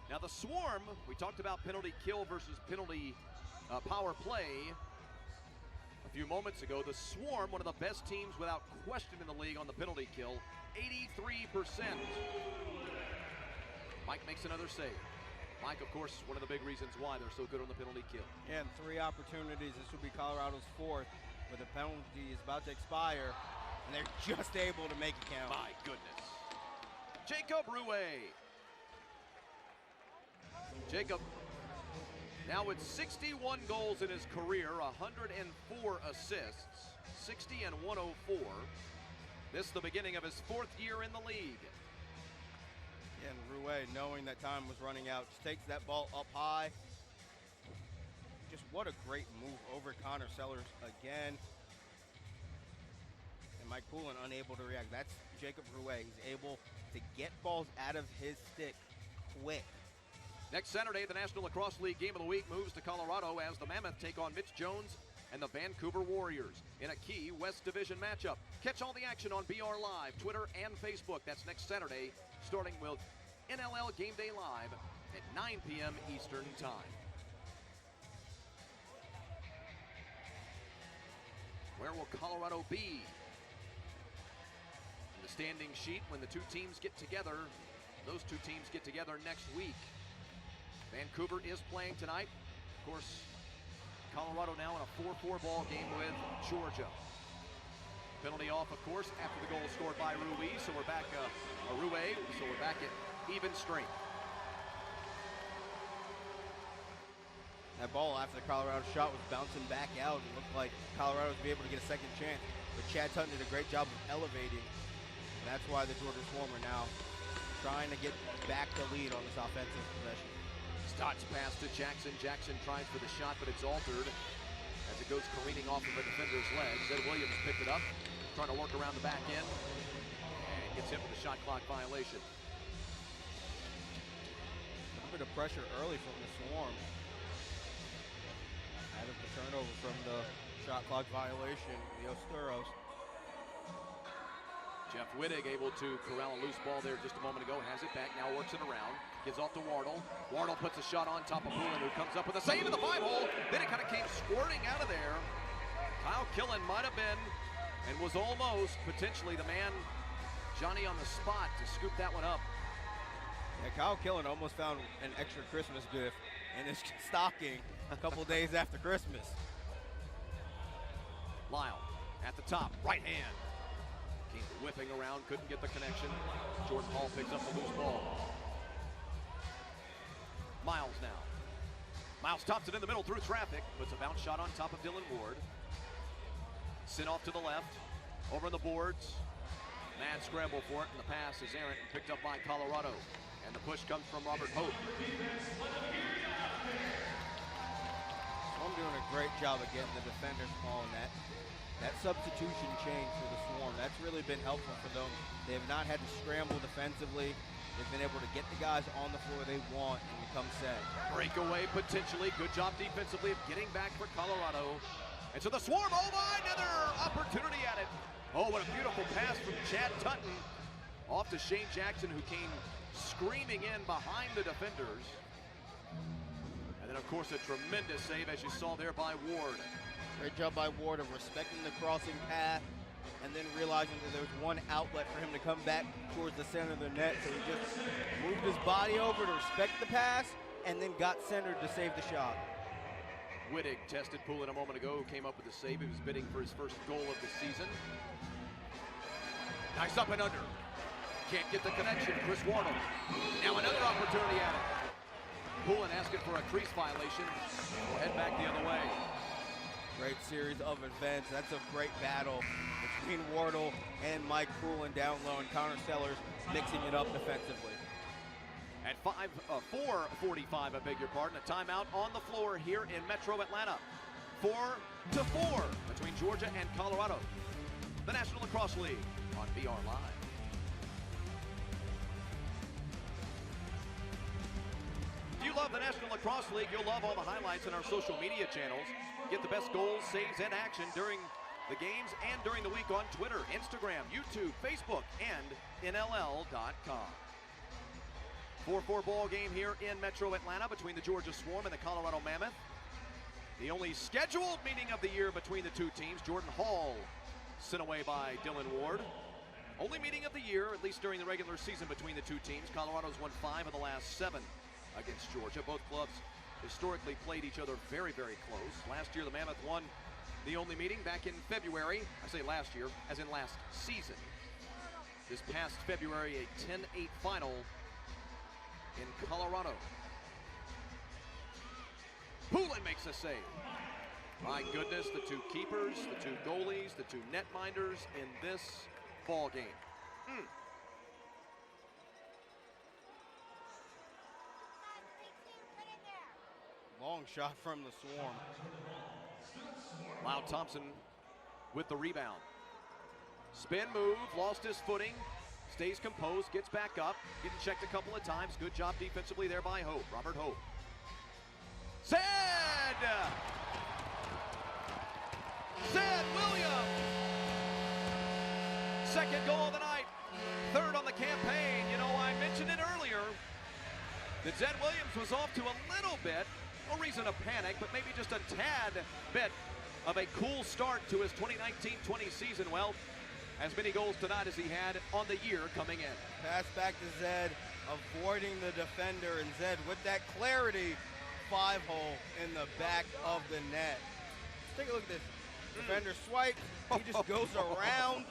Now the Swarm, we talked about penalty kill versus penalty power play a few moments ago. The Swarm, one of the best teams without question in the league on the penalty kill, 83%. Mike makes another save. Mike, of course, one of the big reasons why they're so good on the penalty kill. Yeah, and 3 opportunities. This will be Colorado's 4th, where the penalty is about to expire, and they're just able to make it count. My goodness. Jacob Rouet. Jacob, now with 61 goals in his career, 104 assists, 60 and 104. This is the beginning of his 4th year in the league. And Rouet, knowing that time was running out, just takes that ball up high. Just what a great move over Connor Sellers again. And Mike Poulin unable to react. That's Jacob Rouet. He's able to get balls out of his stick quick. Next Saturday, the National Lacrosse League Game of the Week moves to Colorado as the Mammoth take on Mitch Jones and the Vancouver Warriors in a key West Division matchup. Catch all the action on BR Live, Twitter, and Facebook. That's next Saturday, starting with NLL Game Day Live at 9 p.m. Eastern Time. Where will Colorado be in the standing sheet when the two teams get together? Those two teams get together next week. Vancouver is playing tonight. Of course, Colorado now in a 4-4 ball game with Georgia. Penalty off, of course, after the goal scored by Ruiz, so we're back, Rue, so we're back at even strength. That ball after the Colorado shot was bouncing back out. It looked like Colorado would be able to get a second chance. But Chad Tutton did a great job of elevating. And that's why the Georgia Swarm are now trying to get back the lead on this offensive possession. Stotts pass to Jackson. Jackson tries for the shot, but it's altered as it goes careening off of a defender's legs. Zed Williams picked it up, trying to work around the back end, and gets hit with a shot clock violation. A bit of pressure early from the Swarm. Out of the turnover from the shot clock violation, the Osteros. Jeff Wittig able to corral a loose ball there just a moment ago. Has it back, now works it around. Gives off to Wardle. Wardle puts a shot on top of Poulin, who comes up with a save in the 5-hole. Then it kind of came squirting out of there. Kyle Killen might have been, and was almost, potentially the man, Johnny on the spot to scoop that one up. Yeah, Kyle Killen almost found an extra Christmas gift in his stocking a couple days after Christmas. Lyle at the top, right hand. Came whipping around, couldn't get the connection. Jordan Hall picks up the loose ball. Miles now. Miles tops it in the middle through traffic, puts a bounce shot on top of Dylan Ward. Sent off to the left, over on the boards. Mad scramble for it, and the pass is errant and picked up by Colorado. And the push comes from Robert Hope. Swarm doing a great job of getting the defenders on that. That substitution change for the Swarm, that's really been helpful for them. They have not had to scramble defensively. They've been able to get the guys on the floor they want and become set. Breakaway potentially. Good job defensively of getting back for Colorado. And so the Swarm, oh my, another opportunity at it. Oh, what a beautiful pass from Chad Tutton. Off to Shane Jackson, who came screaming in behind the defenders. And then, of course, a tremendous save, as you saw there, by Ward. Great job by Ward of respecting the crossing path and then realizing that there was one outlet for him to come back towards the center of the net. So he just moved his body over to respect the pass and then got centered to save the shot. Wittig tested Poulin a moment ago, came up with a save. He was bidding for his first goal of the season. Nice up and under. Can't get the connection. Chris Wardle. Now another opportunity at it. Poulin asking for a crease violation. We'll head back the other way. Great series of events. That's a great battle between Wardle and Mike Poulin down low, and Connor Sellers mixing it up defensively. At 4:45, I beg your pardon, a timeout on the floor here in Metro Atlanta. 4-4 between Georgia and Colorado. The National Lacrosse League on BR Live. If you love the National Lacrosse League, you'll love all the highlights in our social media channels. Get the best goals, saves, and action during the games and during the week on Twitter, Instagram, YouTube, Facebook, and NLL.com. 4-4 ball game here in Metro Atlanta between the Georgia Swarm and the Colorado Mammoth. The only scheduled meeting of the year between the two teams. Jordan Hall sent away by Dylan Ward. Only meeting of the year, at least during the regular season, between the two teams. Colorado's won 5 of the last 7 against Georgia. Both clubs historically played each other very, very close. Last year, the Mammoth won the only meeting back in February. I say last year, as in last season. This past February, a 10-8 final in Colorado. Poulin makes a save. My goodness, the two keepers, the two goalies, the two netminders in this ball game. Long shot from the Swarm. Lyle Thompson with the rebound. Spin move, lost his footing, stays composed, gets back up, getting checked a couple of times. Good job defensively there by Hope, Robert Hope. Zed! Zed Williams! Second goal of the night, third on the campaign. You know, I mentioned it earlier that Zed Williams was off to a little bit, no reason to panic, but maybe just a tad bit of a cool start to his 2019-20 season. Well, as many goals tonight as he had on the year coming in. Pass back to Zed, avoiding the defender, and Zed with that clarity, 5-hole in the back of the net. Take a look at this. Defender swipe. He just goes around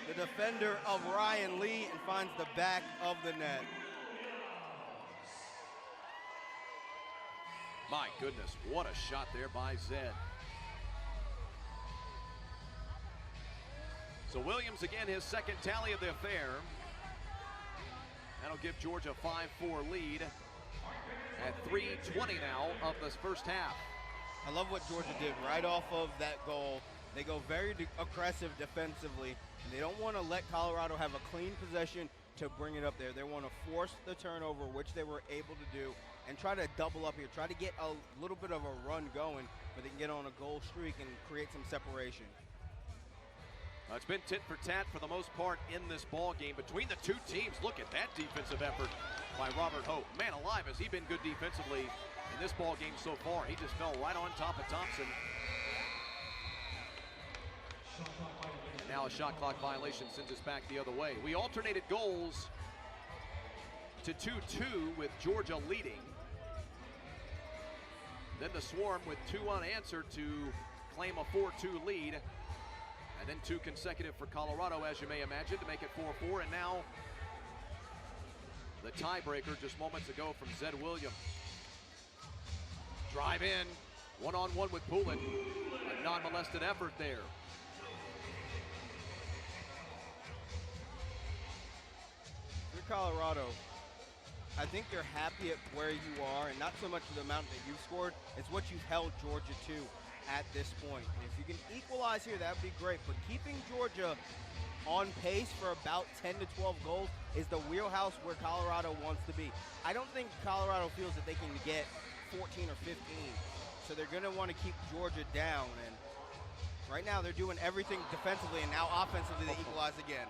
the defender of Ryan Lee and finds the back of the net. My goodness, what a shot there by Zed. So Williams again, his second tally of the affair. That'll give Georgia a 5-4 lead at 3:20 now of this first half. I love what Georgia did right off of that goal. They go very aggressive defensively, and they don't want to let Colorado have a clean possession to bring it up there. They want to force the turnover, which they were able to do, and try to double up here, try to get a little bit of a run going, but they can get on a goal streak and create some separation. It's been tit for tat for the most part in this ball game between the two teams. Look at that defensive effort by Robert Hope. Man alive, has he been good defensively in this ball game so far. He just fell right on top of Thompson. And now a shot clock violation sends us back the other way. We alternated goals to 2-2 with Georgia leading. Then the Swarm with 2 unanswered to claim a 4-2 lead. And then 2 consecutive for Colorado, as you may imagine, to make it 4-4. And now the tiebreaker just moments ago from Zed Williams. Drive in, one-on-one with Poulin. A non-molested effort there. If you're Colorado, I think you're happy at where you are, and not so much the amount that you've scored, it's what you've held Georgia to at this point. And if you can equalize here, that would be great. But keeping Georgia on pace for about 10 to 12 goals is the wheelhouse where Colorado wants to be. I don't think Colorado feels that they can get 14 or 15. So they're going to want to keep Georgia down. And right now they're doing everything defensively, and now offensively they equalize again.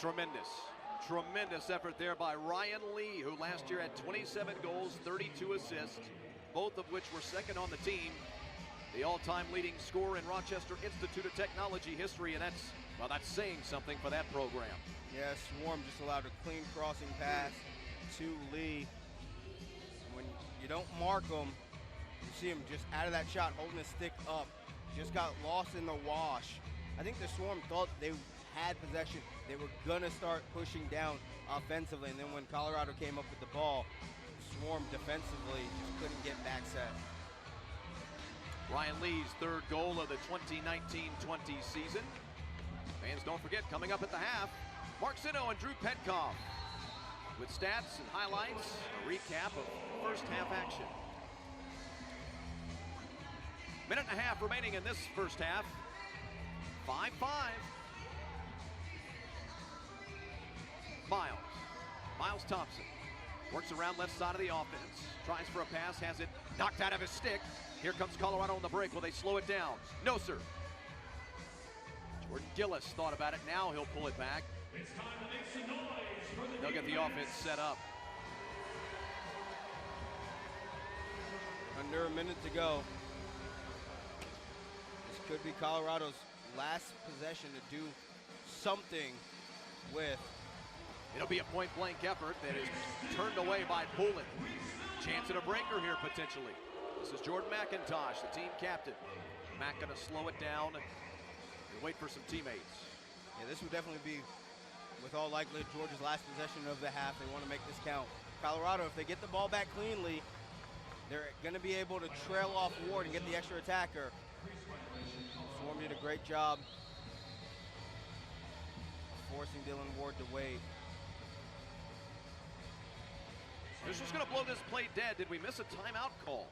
Tremendous effort there by Ryan Lee, who last year had 27 goals, 32 assists, both of which were second on the team. The all-time leading scorer in Rochester Institute of Technology history, and that's saying something for that program. Yeah, Swarm just allowed a clean crossing pass to Lee. When you don't mark him, you see him just out of that shot, holding his stick up. Just got lost in the wash. I think the Swarm thought they had possession. They were gonna start pushing down offensively, and then when Colorado came up with the ball, Swarm defensively just couldn't get back set. Ryan Lee's third goal of the 2019-20 season. Fans, don't forget, coming up at the half, Mark Sino and Drew Petkoff with stats and highlights, a recap of first half action. Minute and a half remaining in this first half. 5-5. Miles Thompson works around left side of the offense, tries for a pass, has it knocked out of his stick. Here comes Colorado on the break. Will they slow it down? No, sir. Jordan Gillis thought about it. Now he'll pull it back. They'll get the offense set up. Under a minute to go. This could be Colorado's last possession to do something with. It'll be a point-blank effort that is turned away by Poulin. Chance at a breaker here, potentially. This is Jordan McIntosh, the team captain. Mac gonna slow it down and wait for some teammates. Yeah, this would definitely be, with all likelihood, Georgia's last possession of the half. They want to make this count. Colorado, if they get the ball back cleanly, they're gonna be able to trail off Ward and get the extra attacker. Swarm did a great job forcing Dylan Ward to wait. This was going to blow this play dead. Did we miss a timeout call?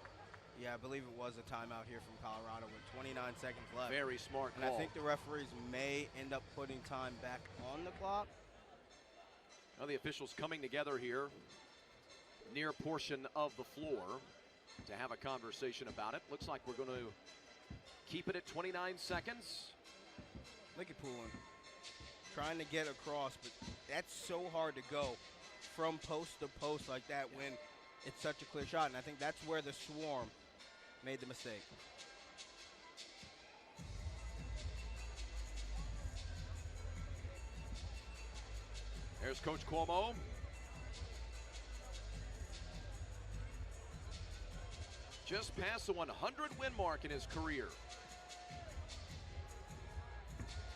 Yeah, I believe it was a timeout here from Colorado with 29 seconds left. Very smart call. And I think the referees may end up putting time back on the clock. Now the officials coming together here near portion of the floor to have a conversation about it. Looks like we're going to keep it at 29 seconds. Look at Poulin trying to get across, but that's so hard to go from post to post like that when it's such a clear shot. And I think that's where the Swarm made the mistake. There's Coach Cuomo. just past the 100-win mark in his career.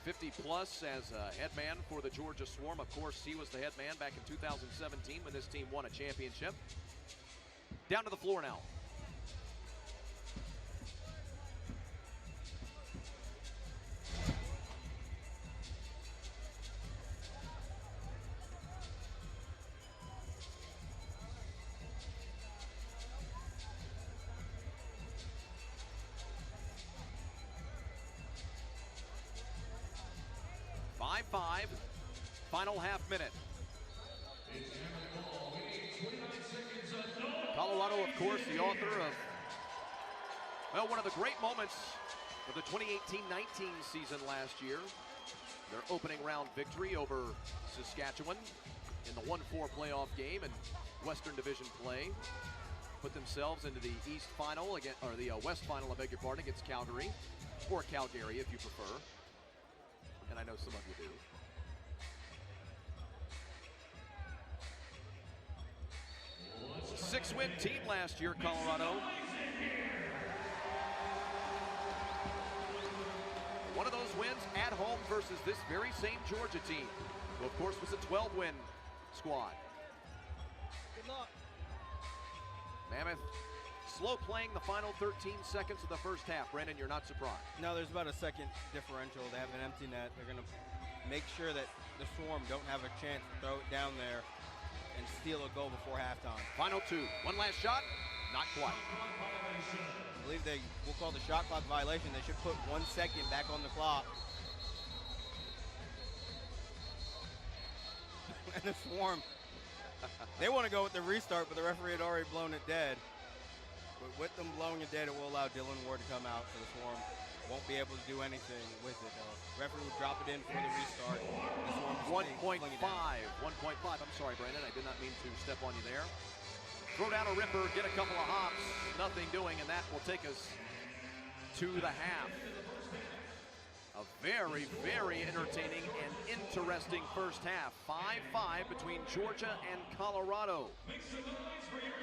50 plus as a head man for the Georgia Swarm. Of course, he was the head man back in 2017 when this team won a championship. Down to the floor now. Final half minute. Colorado, of course, the author of, well, one of the great moments of the 2018-19 season last year. Their opening round victory over Saskatchewan in the 1-4 playoff game and Western Division play. Put themselves into the East Final, again, or the West Final, I beg your pardon, against Calgary, or Calgary if you prefer. And I know some of you do. Six-win team last year, Colorado. One of those wins at home versus this very same Georgia team, who of course was a 12-win squad. Good luck. Mammoth slow playing the final 13 seconds of the first half. Brandon, you're not surprised. No, there's about a second differential. They have an empty net. They're going to make sure that the Swarm don't have a chance to throw it down there and steal a goal before halftime. Final two. One last shot. Not quite. I believe they will call the shot clock violation. They should put 1 second back on the clock. And the Swarm, they want to go with the restart, but the referee had already blown it dead. But with them blowing it dead, it will allow Dylan Ward to come out, so the Swarm won't be able to do anything with it. Referee will drop it in for the restart. The Swarm 1.5. 1.5. I'm sorry, Brandon. I did not mean to step on you there. Throw down a ripper, get a couple of hops, nothing doing, and that will take us to the half. A very, very entertaining and interesting first half. 5-5 between Georgia and Colorado.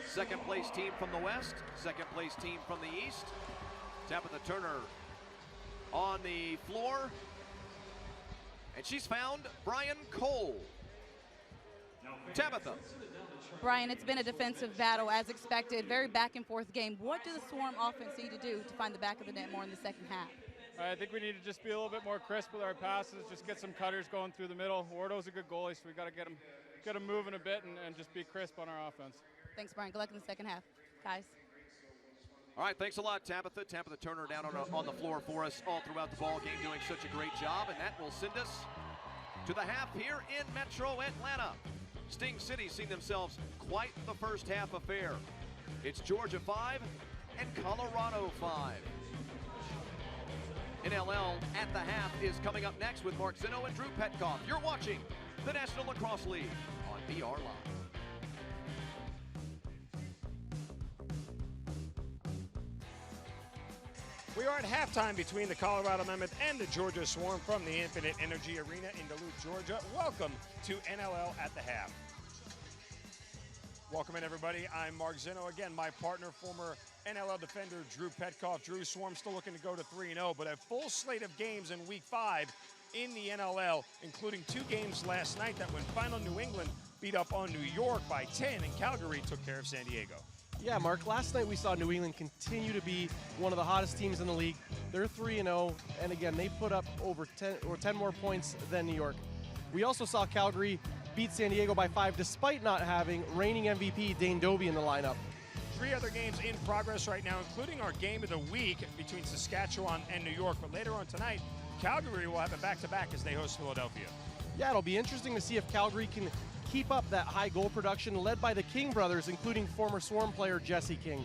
Second place team from the West, second place team from the East. Tabitha Turner on the floor. And she's found Brian Cole. Tabitha. Brian, it's been a defensive battle as expected, very back and forth game. What do the Swarm offense need to do to find the back of the net more in the second half? I think we need to just be a little bit more crisp with our passes, just get some cutters going through the middle. Wardo's a good goalie, so we got to get him moving a bit and just be crisp on our offense. Thanks, Brian. Good luck in the second half, guys. All right, thanks a lot, Tabitha. Tabitha Turner down on the floor for us all throughout the ball game, doing such a great job, and that will send us to the half here in Metro Atlanta. Sting City seen themselves quite the first half affair. It's Georgia 5 and Colorado 5. NLL at the half is coming up next with Mark Zinno and Drew Petkoff. You're watching the National Lacrosse League on BR Live. We are at halftime between the Colorado Mammoth and the Georgia Swarm from the Infinite Energy Arena in Duluth, Georgia. Welcome to NLL at the half. Welcome in, everybody. I'm Mark Zinno. Again, my partner, former NLL defender Drew Petkoff. Drew, Swarm still looking to go to 3-0, but a full slate of games in Week 5 in the NLL, including 2 games last night that went final. New England beat up on New York by 10, and Calgary took care of San Diego. Yeah, Mark, last night we saw New England continue to be one of the hottest teams in the league. They're 3-0, and again, they put up over 10 more points than New York. We also saw Calgary beat San Diego by 5, despite not having reigning MVP Dane Dobbie in the lineup. 3 other games in progress right now, including our game of the week between Saskatchewan and New York. But later on tonight, Calgary will have a back-to-back as they host Philadelphia. Yeah, it'll be interesting to see if Calgary can keep up that high goal production led by the King brothers, including former Swarm player Jesse King.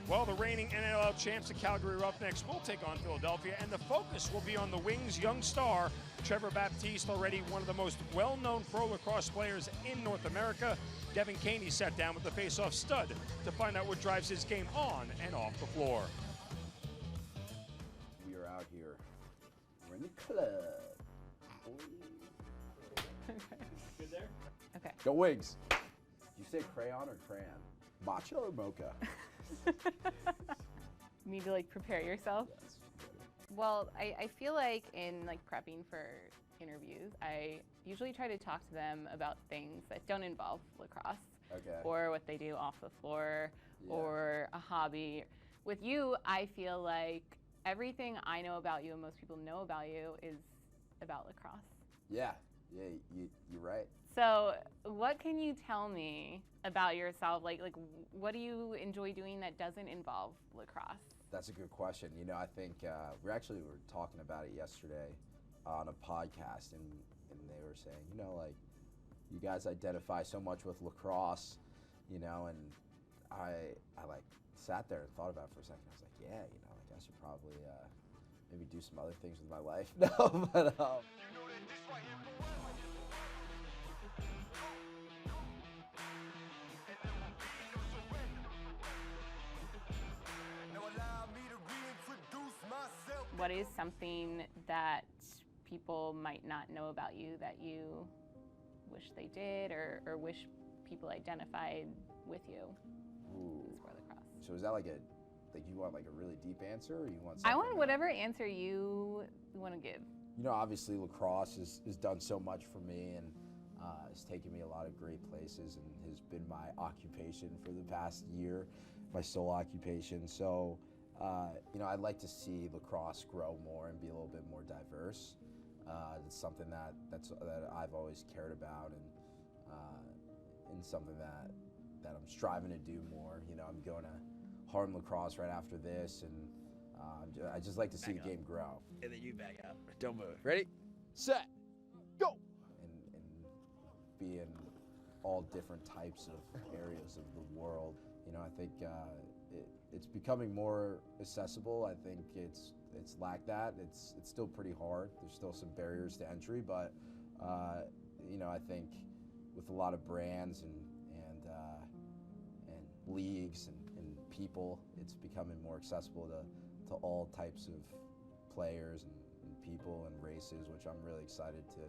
Well, the reigning NLL champs of Calgary Roughnecks will take on Philadelphia, and the focus will be on the Wings' young star, Trevor Baptiste, already one of the most well-known pro lacrosse players in North America. Devin Caney sat down with the face-off stud to find out what drives his game on and off the floor. We are out here. We're in the club. Good there? Okay. Go Wings. Did you say crayon or crayon? Matcha or mocha? You need to like prepare yourself. Yes. Well, I feel like in like prepping for interviews, I usually try to talk to them about things that don't involve lacrosse. Okay. Or what they do off the floor, Yeah. or a hobby. With you, I feel like everything I know about you and most people know about you is about lacrosse. Yeah, you're right. So what can you tell me about yourself? Like what do you enjoy doing that doesn't involve lacrosse? That's a good question. You know, I think we were talking about it yesterday on a podcast, and they were saying, you know, like, you guys identify so much with lacrosse, you know, and I like sat there and thought about it for a second. I was like, yeah, you know, like I should probably maybe do some other things with my life. No, but What is something that people might not know about you that you wish they did, or wish people identified with you Ooh. in sport lacrosse? So is that like you want like a really deep answer, or you want I something want whatever answer you want to give. You know, obviously lacrosse has done so much for me, and has taken me a lot of great places, and has been my occupation for the past year, my sole occupation. So, you know, I'd like to see lacrosse grow more and be a little bit more diverse. It's something that I've always cared about, and something that I'm striving to do more. You know, I'm going to Harlem Lacrosse right after this, and I just like to see the game grow. And then you back up. Don't move. Ready? Set. And be in all different types of areas of the world. You know, I think it's becoming more accessible. I think it's lacked that. It's still pretty hard. There's still some barriers to entry, but you know, I think with a lot of brands and leagues and people, it's becoming more accessible to all types of players and people and races, which I'm really excited to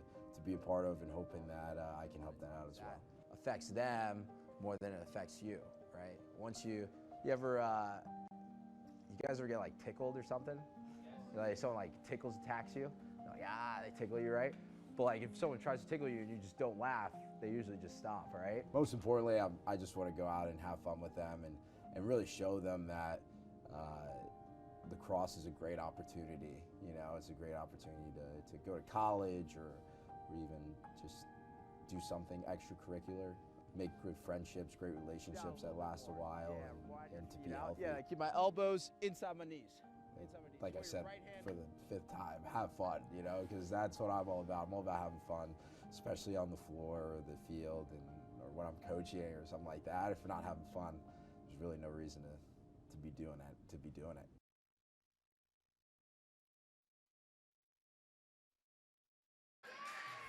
be a part of, and hoping that I can help that out as well. Affects them more than it affects you, right? Once you guys ever get like tickled or something? Like someone like attacks you, like they tickle you, right? But like if someone tries to tickle you and you just don't laugh, they usually just stop, right? Most importantly, I just want to go out and have fun with them, and really show them that lacrosse is a great opportunity. You know, it's a great opportunity to go to college, or even just do something extracurricular, make good friendships, great relationships that last a while, and to be healthy. Yeah, keep my elbows inside my knees. Like I said, for the 5th time, have fun, you know, because that's what I'm all about. I'm all about having fun, especially on the floor or the field, or when I'm coaching or something like that. If you're not having fun, there's really no reason to be doing it.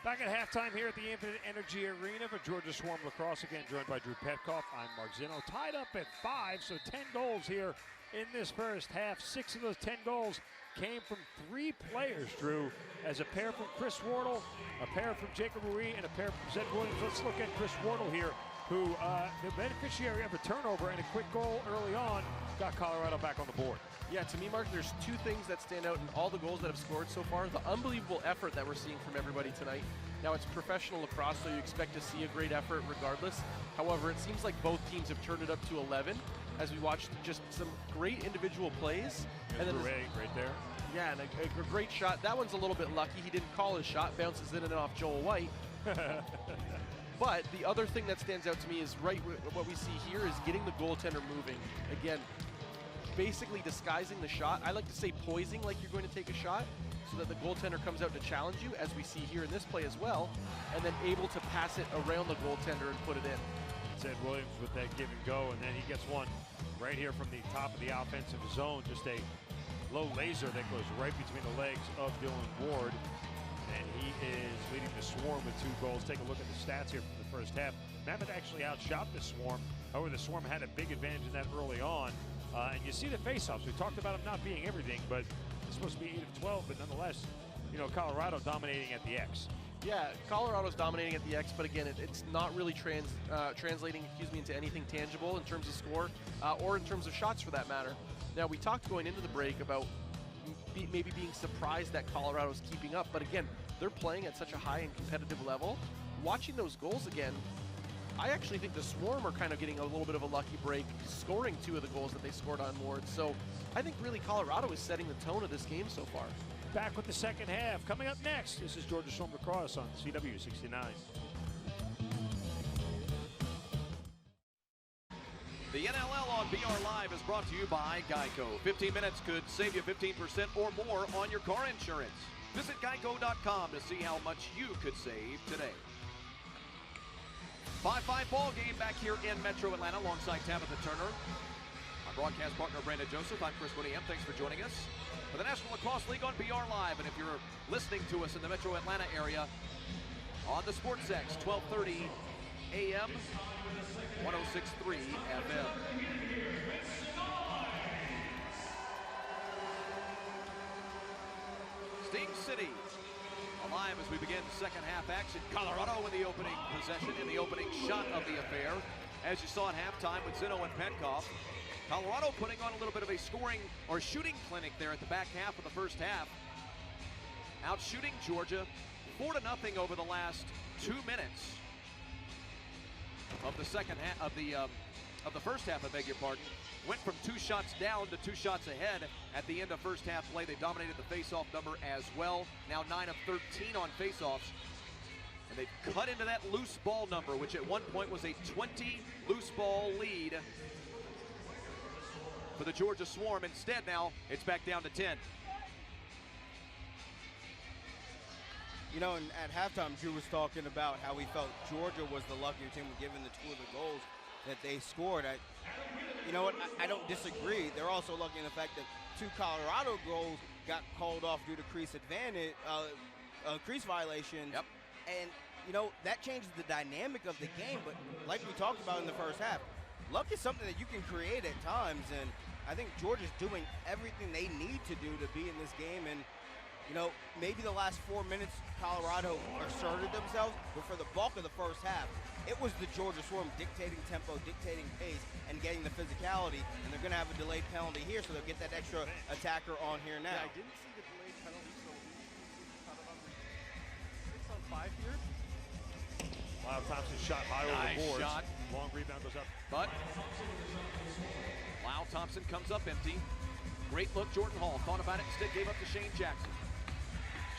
Back at halftime here at the Infinite Energy Arena for Georgia Swarm Lacrosse, again joined by Drew Petkoff. I'm Mark Zinno. Tied up at 5, so 10 goals here in this first half. 6 of those 10 goals came from 3 players, Drew, as a pair from Chris Wardle, a pair from Jacob Ruiz, and a pair from Zed Williams. Let's look at Chris Wardle here, who the beneficiary of a turnover and a quick goal early on got Colorado back on the board. Yeah, to me, Mark, there's 2 things that stand out in all the goals that have scored so far. The unbelievable effort that we're seeing from everybody tonight. Now, it's professional lacrosse, so you expect to see a great effort regardless. However, it seems like both teams have turned it up to 11 as we watched just some great individual plays. And then right there. Yeah, and a great shot. That one's a little bit lucky. He didn't call his shot, bounces in and off Joel White. But the other thing that stands out to me is what we see here is getting the goaltender moving. Again, basically disguising the shot. I like to say poising like you're going to take a shot, so that the goaltender comes out to challenge you, as we see here in this play as well, and then able to pass it around the goaltender and put it in. Zed Williams with that give and go, and then he gets one right here from the top of the offensive zone. Just a low laser that goes right between the legs of Dylan Ward, and he is leading the Swarm with 2 goals. Take a look at the stats here from the first half. Mammoth actually outshot the Swarm. However, the Swarm had a big advantage in that early on. And you see the faceoffs. We talked about them not being everything, but it's supposed to be 8 of 12, but nonetheless, you know, Colorado dominating at the X. Yeah, Colorado's dominating at the X, but again, it's not really translating, into anything tangible in terms of score or in terms of shots for that matter. Now, we talked going into the break about maybe being surprised that Colorado's keeping up, but again, they're playing at such a high and competitive level. Watching those goals again, I actually think the Swarm are kind of getting a little bit of a lucky break, scoring 2 of the goals that they scored on Ward. So I think really Colorado is setting the tone of this game so far. Back with the second half. Coming up next, this is Georgia Swarm Lacrosse on CW 69. The NLL on BR Live is brought to you by Geico. 15 minutes could save you 15% or more on your car insurance. Visit geico.com to see how much you could save today. 5-5 ball game back here in Metro Atlanta alongside Tabitha Turner. Our broadcast partner, Brandon Joseph. I'm Chris Whittingham. Thanks for joining us for the National Lacrosse League on BR Live. And if you're listening to us in the Metro Atlanta area on the SportsX, 1230 AM, 106.3 FM. Sting City alive as we begin second half action. Colorado with the opening possession and the opening shot of the affair. As you saw at halftime with Zino and Penkoff. Colorado putting on a little bit of a scoring or shooting clinic there at the back half of the first half. Out shooting Georgia 4-0 over the last 2 minutes of the second half of the first half, I beg your pardon. Went from 2 shots down to 2 shots ahead at the end of first half play. They dominated the faceoff number as well. Now 9 of 13 on faceoffs. And they've cut into that loose ball number, which at one point was a 20 loose ball lead for the Georgia Swarm. Instead now it's back down to 10. You know, and at halftime, Drew was talking about how he felt Georgia was the luckier team given the 2 of the goals that they scored. You know what? I don't disagree. They're also lucky in the fact that 2 Colorado goals got called off due to crease advantage, crease violation. Yep. And, you know, that changes the dynamic of the game. But like we talked about in the first half, luck is something that you can create at times. And I think Georgia's doing everything they need to do to be in this game. And, you know, maybe the last 4 minutes Colorado asserted themselves, but for the bulk of the first half, it was the Georgia Swarm dictating tempo, dictating pace, and getting the physicality. And they're going to have a delayed penalty here, so they'll get that extra attacker on here now. Yeah, I didn't see the delayed penalty, so we 6 on 5 here. Lyle Thompson shot high over the boards. Shot. Long rebound goes up. But Lyle Thompson comes up empty. Great look, Jordan Hall thought about it, instead gave up to Shane Jackson.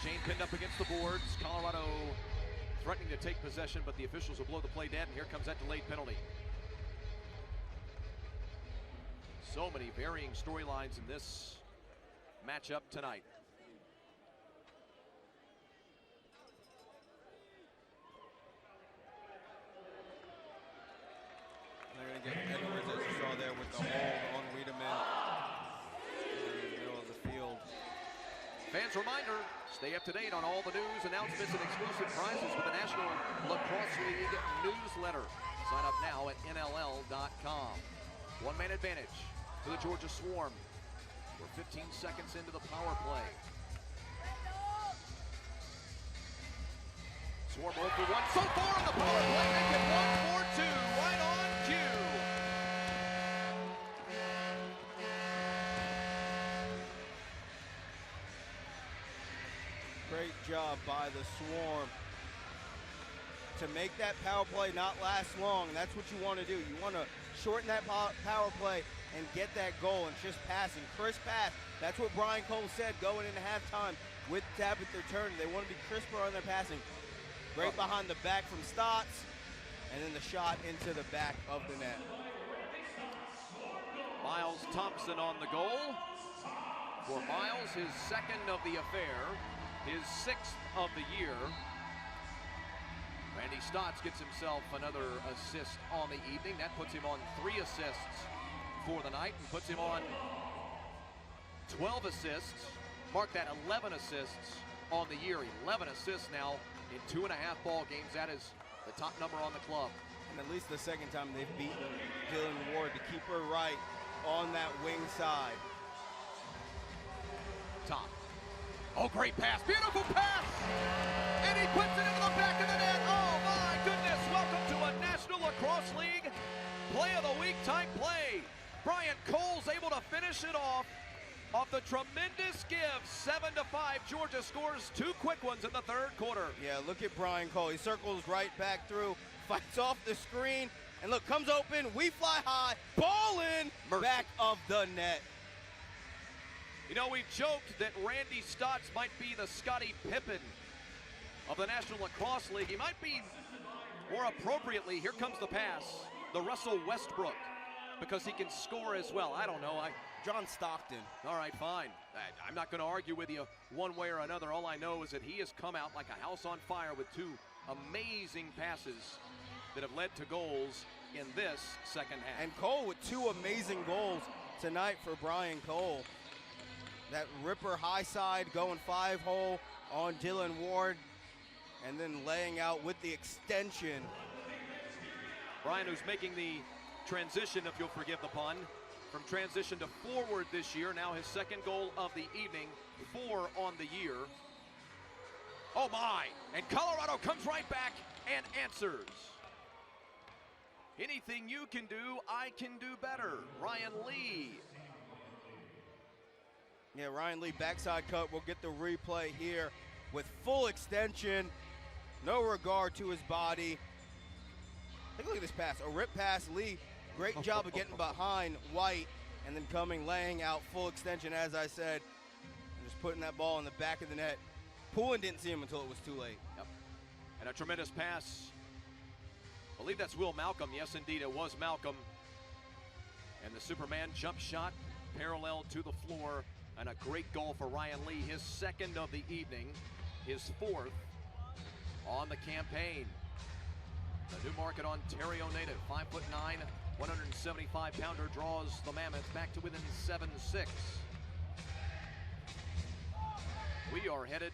Shane pinned up against the boards. Colorado threatening to take possession, but the officials will blow the play dead, and here comes that delayed penalty. So many varying storylines in this matchup tonight. They're going to get Edwards, as you saw there, with the hold on Wiedemann in the middle of the field. Fans reminder, stay up to date on all the news, announcements, and exclusive prizes with the National Lacrosse League newsletter. Sign up now at NLL.com. 1-man advantage to the Georgia Swarm. We're 15 seconds into the power play. Swarm 0 for 1 so far on the power play. They get 1 for 2 right on cue. Great job by the Swarm to make that power play not last long. That's what you want to do. You want to shorten that power play and get that goal, and just passing. Crisp pass. That's what Brian Cole said going into halftime with Tabitha Turner. They want to be crisper on their passing. Right behind the back from Stotts, and then the shot into the back of the net. Miles Thompson on the goal. For Miles, his second of the affair, his 6th of the year. Randy Stotts gets himself another assist on the evening. That puts him on 3 assists for the night and puts him on 12 assists. Mark that, 11 assists on the year. 11 assists now in 2.5 ball games. That is the top number on the club. And at least the second time they've beaten Dylan Ward to keep her right on that wing side. Top. Oh, great pass. Beautiful pass. And he puts it into the back of the net. Oh, my goodness. Welcome to a National Lacrosse League Play of the Week type play. Brian Cole's able to finish finish it off the tremendous give. 7-5, Georgia scores 2 quick ones in the third quarter. Yeah, look at Brian Cole. He circles right back through, fights off the screen, and look, comes open, we fly high, ball in, back of the net. You know, we've joked that Randy Stotts might be the Scottie Pippen of the National Lacrosse League. He might be, more appropriately, here comes the pass, the Russell Westbrook, because he can score as well. I don't know. John Stockton. All right, fine. I'm not going to argue with you one way or another. All I know is that he has come out like a house on fire with 2 amazing passes that have led to goals in this second half. And Cole with 2 amazing goals tonight for Brian Cole. That ripper high side going 5-hole on Dylan Ward, and then laying out with the extension. Brian, who's making the transition, if you'll forgive the pun, from transition to forward this year, now his second goal of the evening, 4 on the year. Oh my, and Colorado comes right back and answers. Anything you can do, I can do better. Ryan Lee. Yeah, Ryan Lee backside cut. We'll get the replay here with full extension. No regard to his body. Take a look at this pass. A rip pass. Lee, great job of getting behind White and then coming, laying out full extension, as I said, and just putting that ball in the back of the net. Poulin didn't see him until it was too late. Yep. And a tremendous pass. I believe that's Will Malcolm. Yes, indeed, it was Malcolm. And the Superman jump shot parallel to the floor. And a great goal for Ryan Lee, his second of the evening, his 4th on the campaign. The Newmarket, Ontario native, 5'9", 175-pounder, draws the Mammoth back to within 7-6. We are headed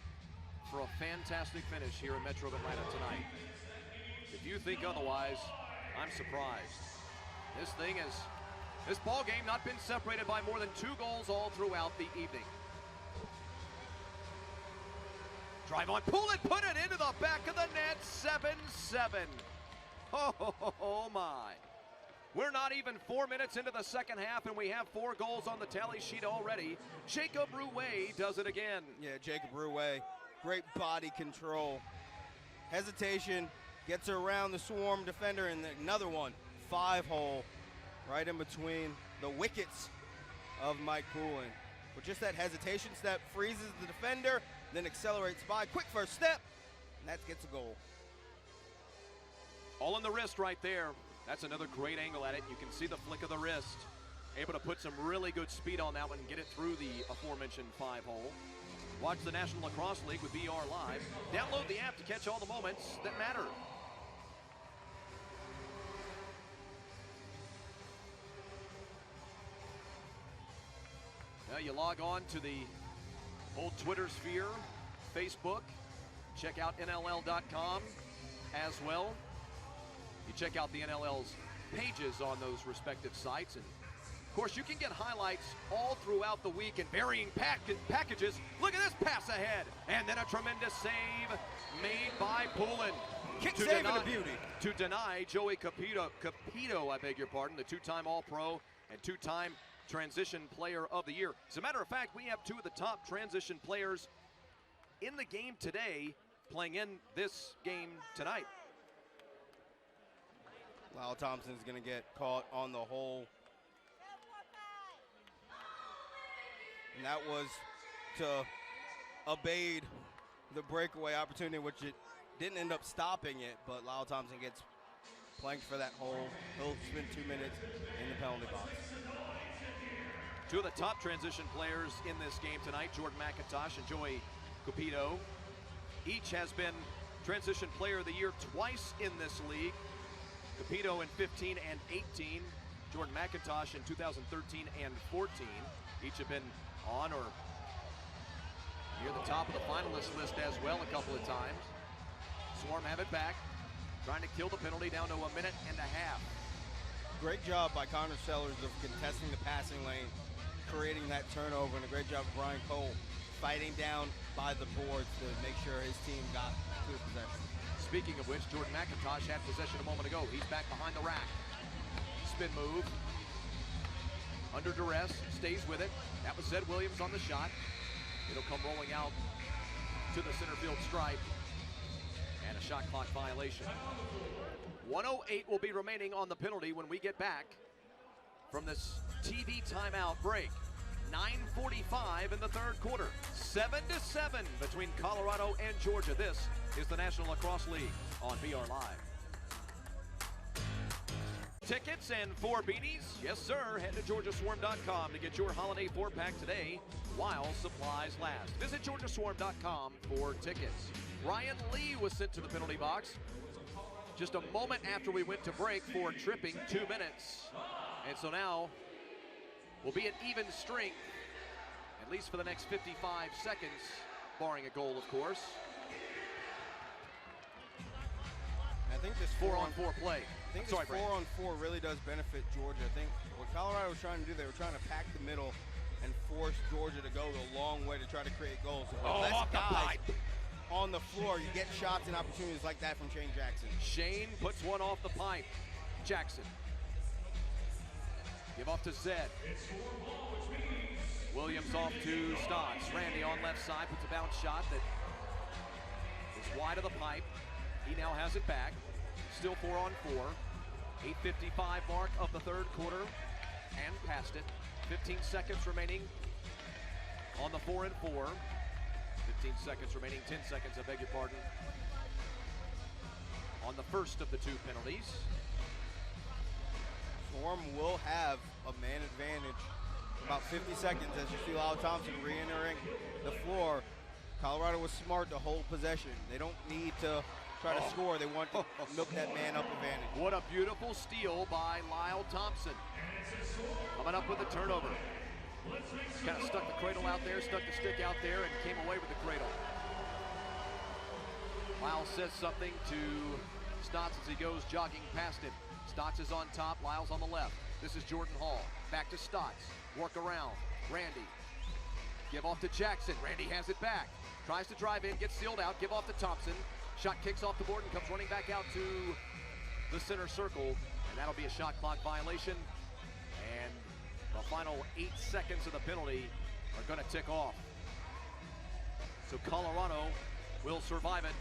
for a fantastic finish here in Metro Atlanta tonight. If you think otherwise, I'm surprised. This ball game not been separated by more than 2 goals all throughout the evening. Drive on, pull it, put it into the back of the net, 7-7. Oh my. We're not even 4 minutes into the second half and we have 4 goals on the tally sheet already. Jacob Rouet does it again. Yeah, Jacob Rouet, great body control. Hesitation, gets around the swarm defender, and another one, 5-hole. Right in between the wickets of Mike Poulin. But just that hesitation step freezes the defender, then accelerates by. Quick first step, and that gets a goal. All in the wrist right there. That's another great angle at it. You can see the flick of the wrist. Able to put some really good speed on that one and get it through the aforementioned 5-hole. Watch the National Lacrosse League with BR Live. Download the app to catch all the moments that matter. Now you log on to the old Twitter sphere, Facebook, check out NLL.com as well. You check out the NLL's pages on those respective sites. And of course, you can get highlights all throughout the week in varying packages. Look at this pass ahead. And then a tremendous save made by Poulin. Kick save and a beauty. To deny Joey Capito, I beg your pardon, the 2-time All-Pro and 2-time Transition Player of the Year. As a matter of fact, we have 2 of the top transition players in the game today playing in this game tonight. Lyle Thompson's going to get caught on the hole. And that was to evade the breakaway opportunity, which it didn't end up stopping it, but Lyle Thompson gets planked for that hole. He'll spend 2 minutes in the penalty box. 2 of the top transition players in this game tonight, Jordan McIntosh and Joey Capito. Each has been Transition Player of the Year twice in this league. Capito in 15 and 18. Jordan McIntosh in 2013 and 14. Each have been on or near the top of the finalist list as well a couple of times. Swarm have it back, trying to kill the penalty down to 1.5 minutes. Great job by Connor Sellers of contesting the passing lane, creating that turnover, and a great job of Brian Cole fighting down by the boards to make sure his team got clear possession. Speaking of which, Jordan McIntosh had possession a moment ago. He's back behind the rack. Spin move. under duress, stays with it. That was Zed Williams on the shot. It'll come rolling out to the center field stripe. And a shot clock violation. 1:08 will be remaining on the penalty when we get back from this TV timeout break. 9:45 in the third quarter. 7-7 between Colorado and Georgia. This is the National Lacrosse League on BR Live. Tickets and 4 beanies? Yes, sir. Head to GeorgiaSwarm.com to get your holiday 4-pack today while supplies last. Visit GeorgiaSwarm.com for tickets. Ryan Lee was sent to the penalty box just a moment after we went to break for tripping 2 minutes. And so now we'll be an even strength, at least for the next 55 seconds, barring a goal, of course. I think this 4-on-4 play. I think this 4-on-4 really does benefit Georgia. I think what Colorado was trying to do, they were trying to pack the middle and force Georgia to go the long way to try to create goals. So less off the guys pipe. On the floor, you get shots and opportunities like that from Shane Jackson. Shane puts one off the pipe. Jackson. Give off to Zed. Williams off to Stotts. Randy on left side puts a bounce shot that is wide of the pipe. He now has it back. Still 4-on-4. 8:55 mark of the third quarter and past it. 15 seconds remaining on the 4-and-4. 15 seconds remaining, 10 seconds, I beg your pardon, on the first of the 2 penalties. Swarm will have a man advantage about 50 seconds as you see Lyle Thompson re-entering the floor. Colorado was smart to hold possession. They don't need to try to score. They want to milk that man up advantage. What a beautiful steal by Lyle Thompson. Coming up with a turnover. Kind of stuck the cradle out there, stuck the stick out there, and came away with the cradle. Lyle says something to Stotts as he goes jogging past him. Stotts is on top, Lyle's on the left. This is Jordan Hall. Back to Stotts. Work around. Randy. Give off to Jackson. Randy has it back. Tries to drive in, gets sealed out. Give off to Thompson. Shot kicks off the board and comes running back out to the center circle. And that'll be a shot clock violation. And the final 8 seconds of the penalty are going to tick off. So Colorado will survive it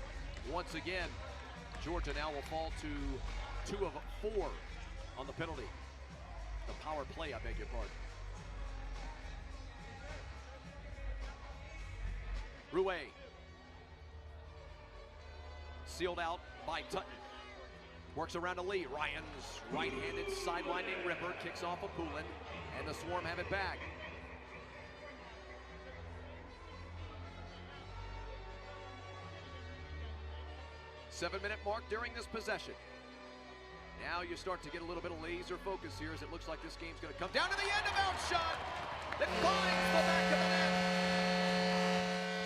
once again. Georgia now will fall to 2 of 4 on the penalty. The power play, I beg your pardon. Rouet. Sealed out by Tutton. Works around to Lee. Ryan's right-handed sidewinding ripper kicks off of Poulin, and the Swarm have it back. Seven-minute mark during this possession. Now you start to get a little bit of laser focus here as it looks like this game's going to come down to the end. A bounce shot that finds the back of the net.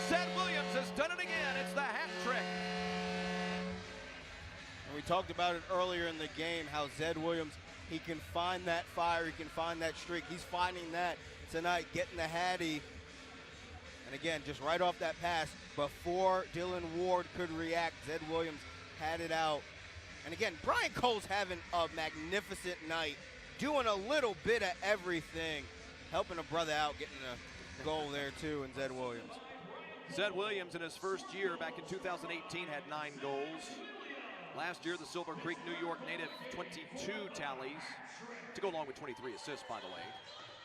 Zed Williams has done it again. It's the hat trick. And we talked about it earlier in the game, how Zed Williams, he can find that fire, he can find that streak. He's finding that tonight, getting the Hattie. And again, just right off that pass, before Dylan Ward could react, Zed Williams had it out. And again, Brian Cole's having a magnificent night, doing a little bit of everything, helping a brother out, getting a goal there too, and Zed Williams. Zed Williams in his first year back in 2018 had 9 goals. Last year, the Silver Creek, New York native, 22 tallies, to go along with 23 assists, by the way.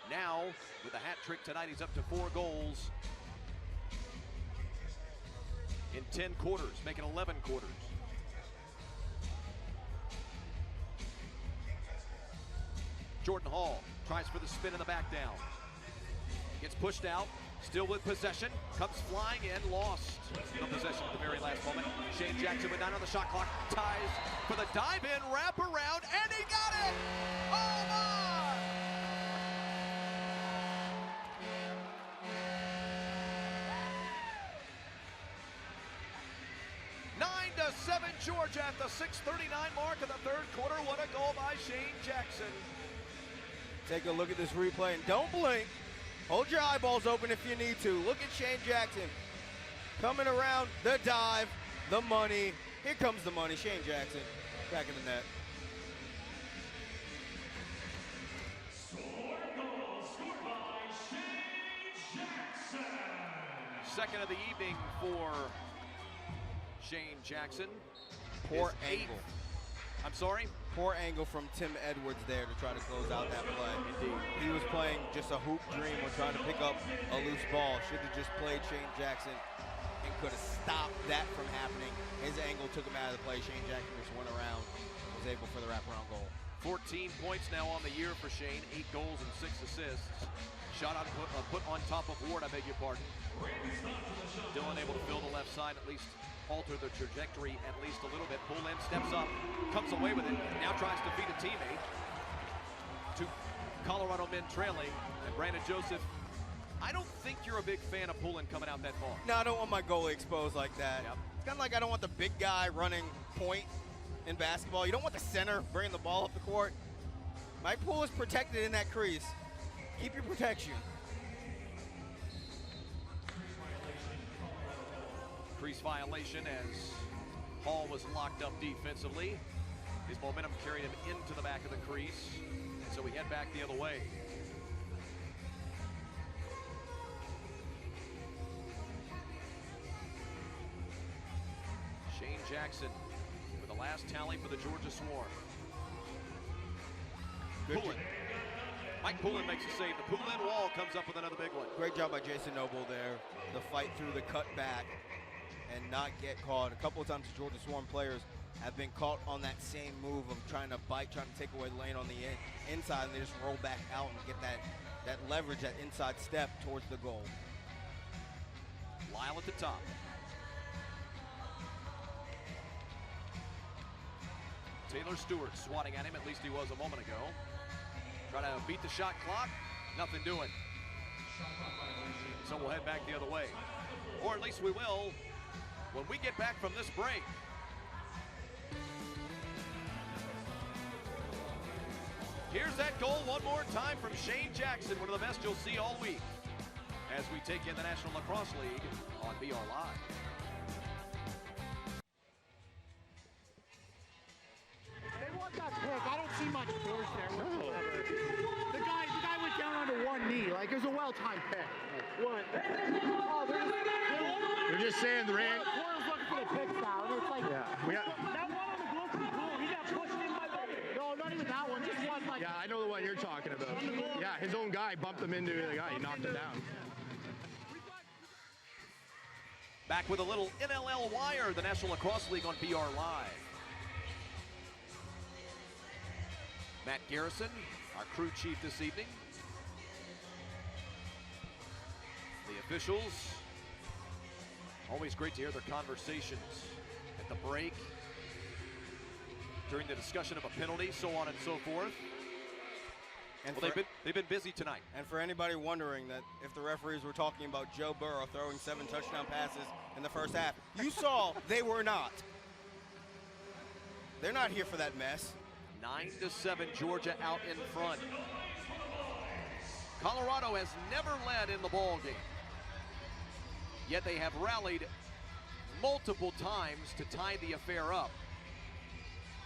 Now, with the hat trick tonight, he's up to 4 goals in 10 quarters, making 11 quarters. Jordan Hall tries for the spin in the back down. Gets pushed out, still with possession, comes flying in, lost the possession at the very last moment. Shane Jackson with 9 on the shot clock, ties for the dive in, wrap around, and he got it! Oh my! Nine to 7 Georgia at the 6:39 mark of the third quarter. What a goal by Shane Jackson. Take a look at this replay and don't blink. Hold your eyeballs open if you need to. Look at Shane Jackson coming around the dive, the money. Here comes the money. Shane Jackson back in the net. second of the evening for Shane Jackson. Poor His angle. I'm sorry? Poor angle from Tim Edwards there to try to close out that play. Indeed. He was playing just a hoop dream when trying to pick up a loose ball. Should have just played Shane Jackson and could have stopped that from happening. His angle took him out of the play. Shane Jackson just went around, was able for the wraparound goal. 14 points now on the year for Shane, 8 goals and 6 assists. Shot on put on top of Ward, I beg your pardon. Dillon able to fill the left side, at least alter the trajectory at least a little bit. Pull in, steps up, comes away with it, now tries to beat a teammate. Two Colorado men trailing, and Brandon Joseph, I don't think you're a big fan of Poulin coming out that far. No, I don't want my goalie exposed like that. Yep. It's kind of like I don't want the big guy running point in basketball. You don't want the center bringing the ball up the court. Mike Poole is protected in that crease. Keep your protection. Crease violation as Hall was locked up defensively. His momentum carried him into the back of the crease, so we head back the other way. Shane Jackson with the last tally for the Georgia Swarm. Poulin. Mike Poulin makes a save. The Poulin wall comes up with another big one. Great job by Jason Noble there. The fight through the cut back and not get caught. A couple of times the Georgia Swarm players have been caught on that same move of trying to bite, trying to take away the lane on the inside, and they just roll back out and get that leverage, that inside step towards the goal. Lyle at the top. Taylor Stewart swatting at him, at least he was a moment ago. Try to beat the shot clock, nothing doing. So we'll head back the other way. Or at least we will when we get back from this break. Here's that goal one more time from Shane Jackson, one of the best you'll see all week, as we take in the National Lacrosse League on BR Live. They want that pick. I don't see much force there whatsoever. The guy went down onto one knee. Like, it was a well-timed pick. What? Oh, they're just saying the ran. Corner's looking for the pick foul. And it's like, that one on the goalkeeper goal, he got pushed in by the... No, not even that one. Just one, like... Yeah, I know the one you're talking about. Yeah, his own guy bumped him into the guy. He knocked him down. Back with a little NLL Wire, the National Lacrosse League on BR Live. Matt Garrison, our crew chief this evening. The officials, always great to hear their conversations at the break, during the discussion of a penalty, so on and so forth. And well, they've been busy tonight. And for anybody wondering that if the referees were talking about Joe Burrow throwing 7 touchdown passes in the first half, you saw they were not. They're not here for that mess. 9-7, Georgia out in front. Colorado has never led in the ball game, yet they have rallied multiple times to tie the affair up.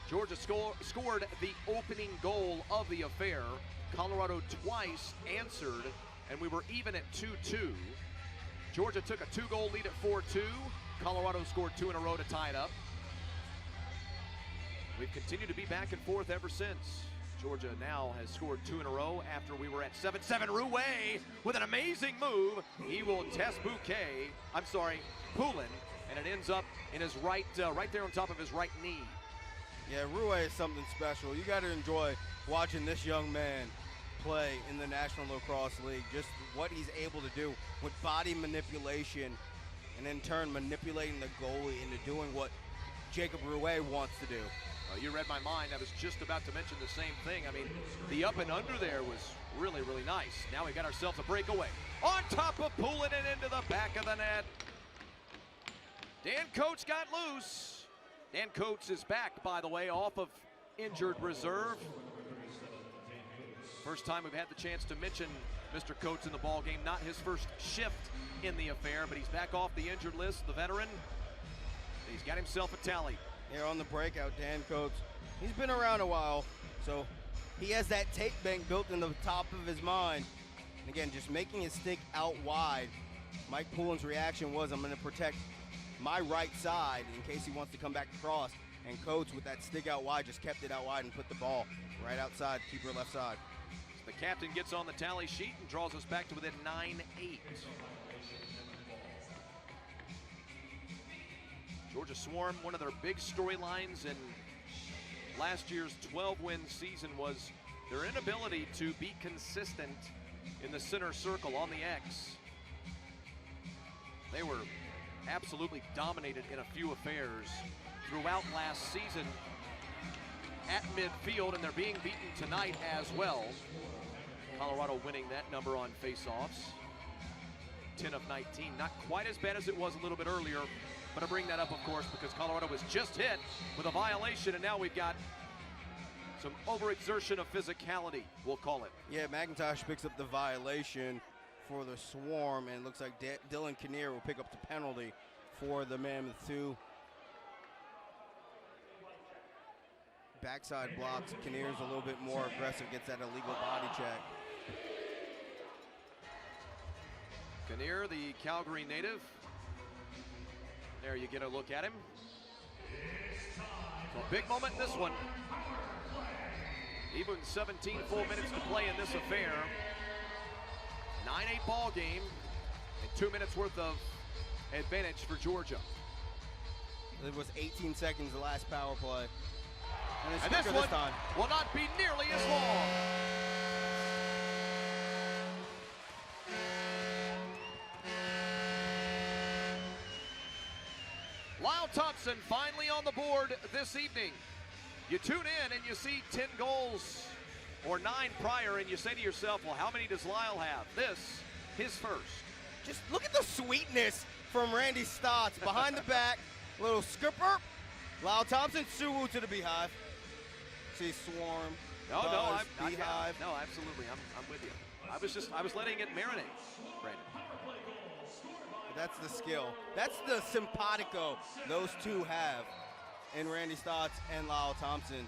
Georgia scored the opening goal of the affair. Colorado twice answered, and we were even at 2-2. Georgia took a 2-goal lead at 4-2. Colorado scored 2 in a row to tie it up. We've continued to be back and forth ever since. Georgia now has scored 2 in a row after we were at 7-7. Rouet with an amazing move. He will test Poulin, and it ends up in his right there on top of his right knee. Yeah, Rouet is something special. You got to enjoy watching this young man play in the National Lacrosse League. Just what he's able to do with body manipulation, and in turn manipulating the goalie into doing what Jacob Rouet wants to do. You read my mind. I was just about to mention the same thing. I mean, the up and under there was really, really nice. Now we got ourselves a breakaway. On top of Poulin and into the back of the net. Dan Coates got loose. Dan Coates is back, by the way, off of injured reserve. First time we've had the chance to mention Mr. Coates in the ball game. Not his first shift in the affair, but he's back off the injured list, the veteran. He's got himself a tally. Here on the breakout, Dan Coates, he's been around a while, so he has that tape bank built in the top of his mind. And again, just making his stick out wide Mike Poulin's reaction was, I'm going to protect my right side in case he wants to come back across. And Coates, with that stick out wide, just kept it out wide and put the ball right outside, keeper left side. The captain gets on the tally sheet and draws us back to within 9-8. Georgia Swarm, one of their big storylines in last year's 12-win season was their inability to be consistent in the center circle on the X. They were absolutely dominated in a few affairs throughout last season at midfield, and they're being beaten tonight as well. Colorado winning that number on face-offs. 10 of 19, not quite as bad as it was a little bit earlier, but I bring that up, of course, because Colorado was just hit with a violation, and now we've got some overexertion of physicality, we'll call it. Yeah, McIntosh picks up the violation for the Swarm, and it looks like Dylan Kinnear will pick up the penalty for the Mammoth 2. Backside blocks. Kinnear's a little bit more aggressive, gets that illegal body check. Kinnear, the Calgary native. There you get a look at him. So a big moment in this one. Even 17 full minutes to play in this affair. 9-8 ball game and 2 minutes worth of advantage for Georgia. It was 18 seconds the last power play. And this one will not be nearly as long. Lyle Thompson finally on the board this evening. You tune in and you see 10 goals or 9 prior, and you say to yourself, well, how many does Lyle have? This, his first. Just look at the sweetness from Randy Stotts. Behind the back, little skipper. Lyle Thompson, Suwoo to the beehive. See Swarm. No, beehive. No, absolutely. I'm with you. I was letting it marinate, Brandon. That's the skill. That's the simpatico those two have in Randy Stotts and Lyle Thompson.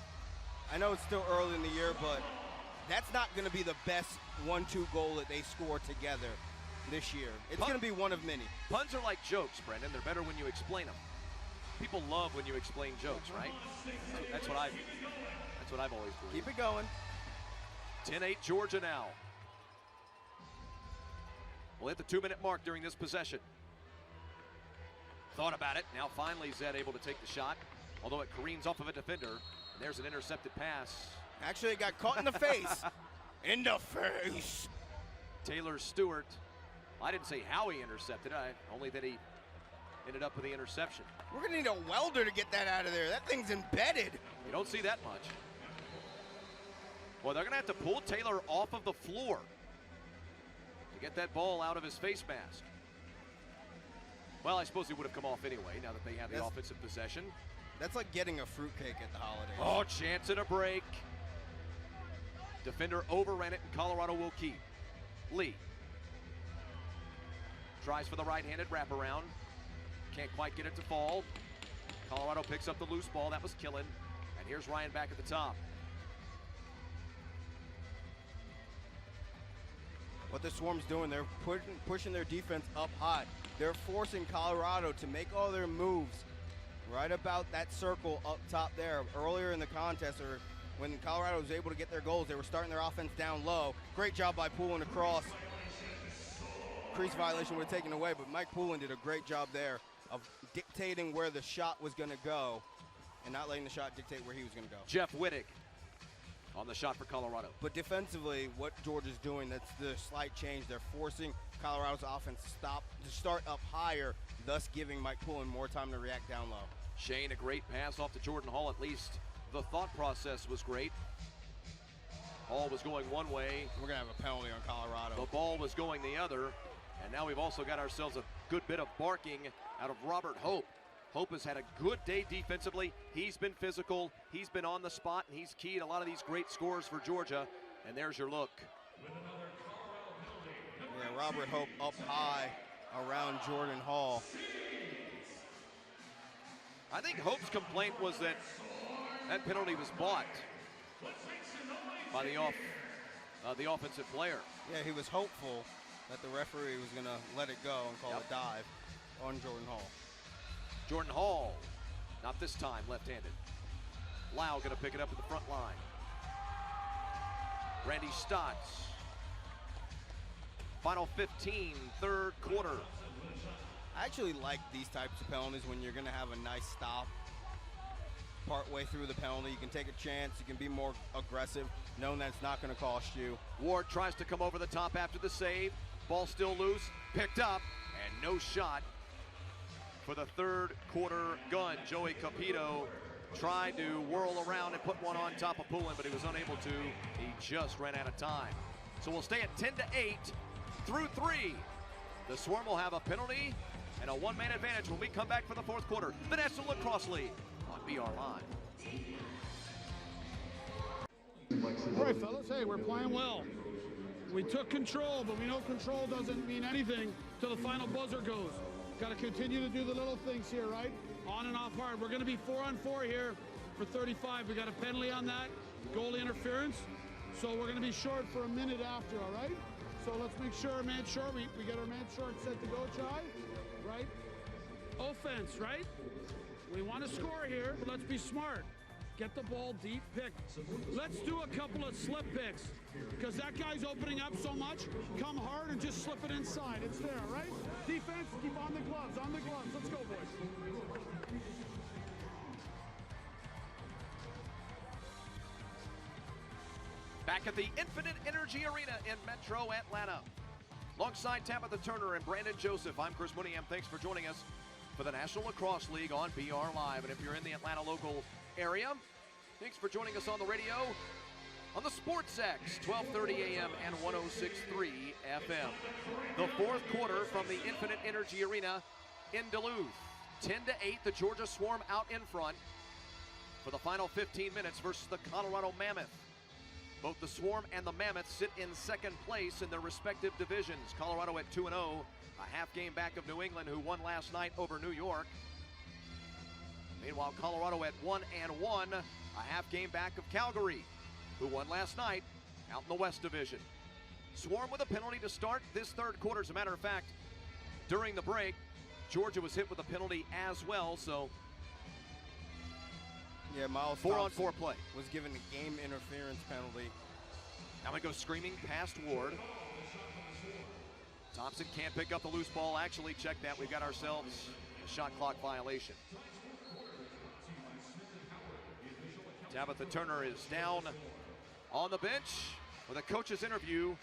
I know it's still early in the year, but that's not going to be the best 1-2 goal that they score together this year. It's going to be one of many. Puns are like jokes, Brendan. They're better when you explain them. People love when you explain jokes, right? That's what I've always believed. Keep it going. 10-8 Georgia now. We'll hit the 2-minute mark during this possession. Thought about it. Now finally Zed able to take the shot, although it careens off of a defender. And there's an intercepted pass. Actually, it got caught in the face. In the face. Taylor Stewart. I didn't say how he intercepted it, only that he ended up with the interception. We're going to need a welder to get that out of there. That thing's embedded. You don't see that much. Well, they're going to have to pull Taylor off of the floor to get that ball out of his face mask. Well, I suppose he would have come off anyway now that they have the offensive possession. That's like getting a fruitcake at the holidays. Oh, chance at a break. Defender overran it, and Colorado will keep. Lee tries for the right-handed wraparound. Can't quite get it to fall. Colorado picks up the loose ball. That was Killen. And here's Ryan back at the top. What the Swarm's doing, they're pushing their defense up high. They're forcing Colorado to make all their moves right about that circle up top there. Earlier in the contest, or when Colorado was able to get their goals, they were starting their offense down low. Great job by Poulin across. Crease violation would have taken away, but Mike Poulin did a great job there of dictating where the shot was going to go and not letting the shot dictate where he was going to go. Jeff Wittig on the shot for Colorado. But defensively, what Georgia's doing, that's the slight change. They're forcing Colorado's offense to start up higher, thus giving Mike Poulin more time to react down low. Shane, a great pass off to Jordan Hall. At least the thought process was great. Hall was going one way. We're going to have a penalty on Colorado. The ball was going the other. And now we've also got ourselves a good bit of barking out of Robert Hope. Hope has had a good day defensively. He's been physical. He's been on the spot, and he's keyed a lot of these great scores for Georgia. And there's your look. Yeah, Robert Hope up high around Jordan Hall. I think Hope's complaint was that that penalty was bought by the offensive player. Yeah, he was hopeful that the referee was going to let it go and call a dive on Jordan Hall. Jordan Hall, not this time left-handed. Lau going to pick it up at the front line. Randy Stotts. Final 15, third quarter. I actually like these types of penalties when you're going to have a nice stop partway through the penalty. You can take a chance. You can be more aggressive, knowing that it's not going to cost you. Ward tries to come over the top after the save. Ball still loose, picked up, and no shot for the third quarter gun. Joey Capito tried to whirl around and put one on top of Poulin, but he was unable to. He just ran out of time. So we'll stay at 10-8 through 3. The Swarm will have a penalty and a one-man advantage when we come back for the fourth quarter. The National Lacrosse League on BR Live. All right, fellas, hey, we're playing well. We took control, but we know control doesn't mean anything till the final buzzer goes. Got to continue to do the little things here, right? On and off hard. We're going to be 4-on-4 here for 35. We got a penalty on that, goalie interference. So we're going to be short for a minute after, all right? So let's make sure our man short, we get our man short set to go, Chai, right? Offense, right? We want to score here, but let's be smart. Get the ball deep, pick. Let's do a couple of slip picks, because that guy's opening up so much. Come hard and just slip it inside. It's there, right? Defense, keep on the gloves, on the gloves. Let's go, boys. Back at the Infinite Energy Arena in Metro Atlanta. Alongside Tabitha Turner and Brandon Joseph, I'm Chris Mooneyham. Thanks for joining us for the National Lacrosse League on BR Live. And if you're in the Atlanta local area, thanks for joining us on the radio on the SportsX, 1230 AM and 106.3 FM. The fourth quarter from the Infinite Energy Arena in Duluth. 10-8, the Georgia Swarm out in front for the final 15 minutes versus the Colorado Mammoth. Both the Swarm and the Mammoth sit in second place in their respective divisions. Colorado at 2-0, a half game back of New England, who won last night over New York. Meanwhile, Colorado at 1-1, a half game back of Calgary, who won last night out in the West Division. Swarm with a penalty to start this third quarter. As a matter of fact, during the break, Georgia was hit with a penalty as well, so yeah, Miles 4-on-4 play. Was given a game interference penalty. Now we go screaming past Ward. Thompson can't pick up the loose ball. Actually, check that. We've got ourselves a shot clock violation. Tabitha Turner is down on the bench with a coach's interview.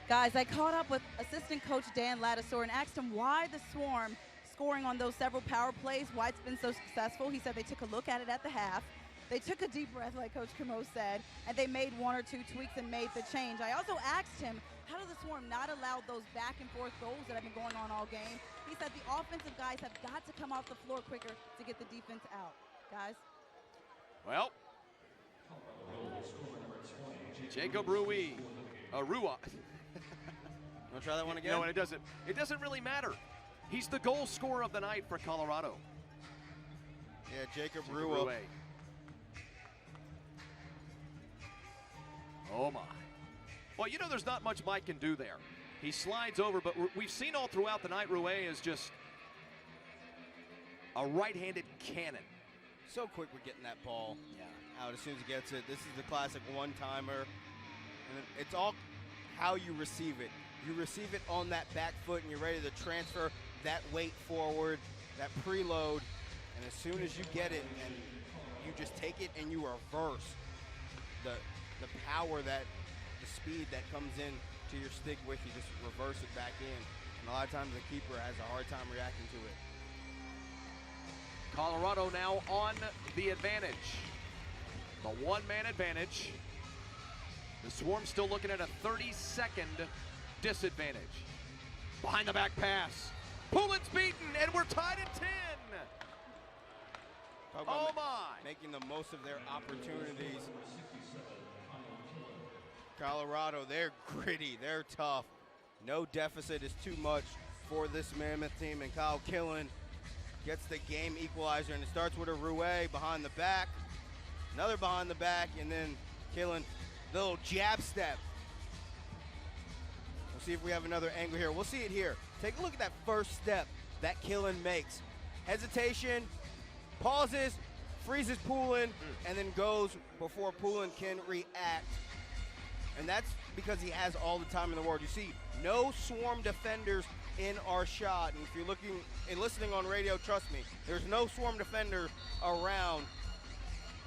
Guys, I caught up with assistant coach Dan Ladisor and asked him why the Swarm scoring on those several power plays, why it's been so successful. He said they took a look at it at the half. They took a deep breath, like Coach Camo said, and they made one or two tweaks and made the change. I also asked him, how does the Swarm not allow those back and forth goals that have been going on all game? He said the offensive guys have got to come off the floor quicker to get the defense out. Guys? Well, Jacob Rua. Want to try that one again? No, and it doesn't really matter. He's the goal scorer of the night for Colorado. Yeah, Jacob Rua. Oh my. Well, you know there's not much Mike can do there. He slides over, but we've seen all throughout the night Rua is just a right-handed cannon. So quick with getting that ball out as soon as he gets it. This is the classic one-timer. And it's all how you receive it. You receive it on that back foot and you're ready to transfer that weight forward, that preload, and as soon as you get it and you just take it and you reverse the power, the speed that comes in to your stick with, you just reverse it back in. And a lot of times the keeper has a hard time reacting to it. Colorado now on the advantage. The one-man advantage. The Swarm still looking at a 30-second disadvantage. Behind the back pass. Poulin's beaten, and we're tied at 10. Oh my. Making the most of their opportunities. Colorado, they're gritty, they're tough. No deficit is too much for this Mammoth team, and Kyle Killen gets the game equalizer, and it starts with a Rua behind the back, another behind the back, and then Killen, little jab step. We'll see if we have another angle here. We'll see it here. Take a look at that first step that Killen makes. Hesitation, pauses, freezes Poulin, and then goes before Poulin can react. And that's because he has all the time in the world. You see no swarm defenders in our shot. And if you're looking and listening on radio, trust me, there's no swarm defender around.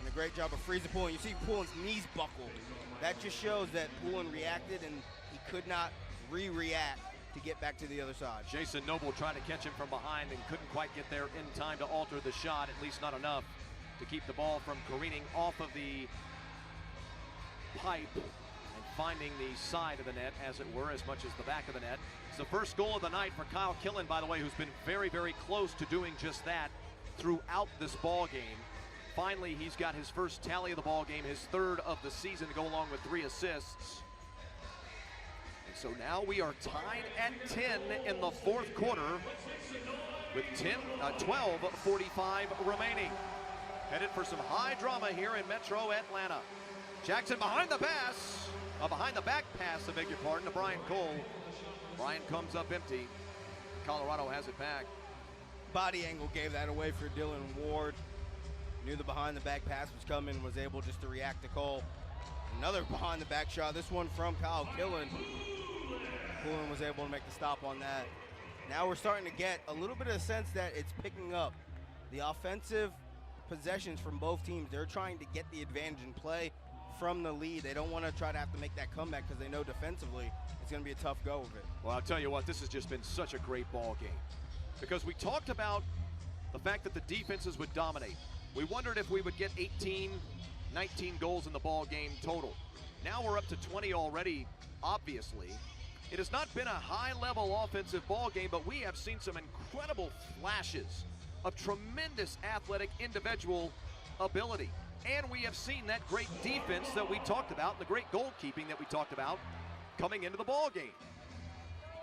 And a great job of freezing Poulin. You see Poulin's knees buckle. That just shows that Poulin reacted and he could not re-react to get back to the other side. Jason Noble tried to catch him from behind and couldn't quite get there in time to alter the shot, at least not enough to keep the ball from careening off of the pipe and finding the side of the net, as it were, as much as the back of the net. It's the first goal of the night for Kyle Killen, by the way, who's been very, very close to doing just that throughout this ball game. Finally, he's got his first tally of the ball game, his third of the season, to go along with 3 assists. And so now we are tied at 10 in the fourth quarter with 12:45 remaining. Headed for some high drama here in Metro Atlanta. Jackson behind the pass, behind the back pass, I beg your pardon, to Brian Cole. Brian comes up empty. Colorado has it back. Body angle gave that away for Dylan Ward. Knew the behind the back pass was coming, was able just to react to Cole. Another behind the back shot, this one from Kyle Killen. Poulin was able to make the stop on that. Now we're starting to get a little bit of a sense that it's picking up. The offensive possessions from both teams, they're trying to get the advantage in play from the lead. They don't want to try to have to make that comeback because they know defensively it's going to be a tough go of it. Well, I'll tell you what, this has just been such a great ball game because we talked about the fact that the defenses would dominate. We wondered if we would get 18, 19 goals in the ball game total. Now we're up to 20 already, obviously. It has not been a high-level offensive ball game, but we have seen some incredible flashes of tremendous athletic individual ability. And we have seen that great defense that we talked about, the great goalkeeping that we talked about coming into the ball game.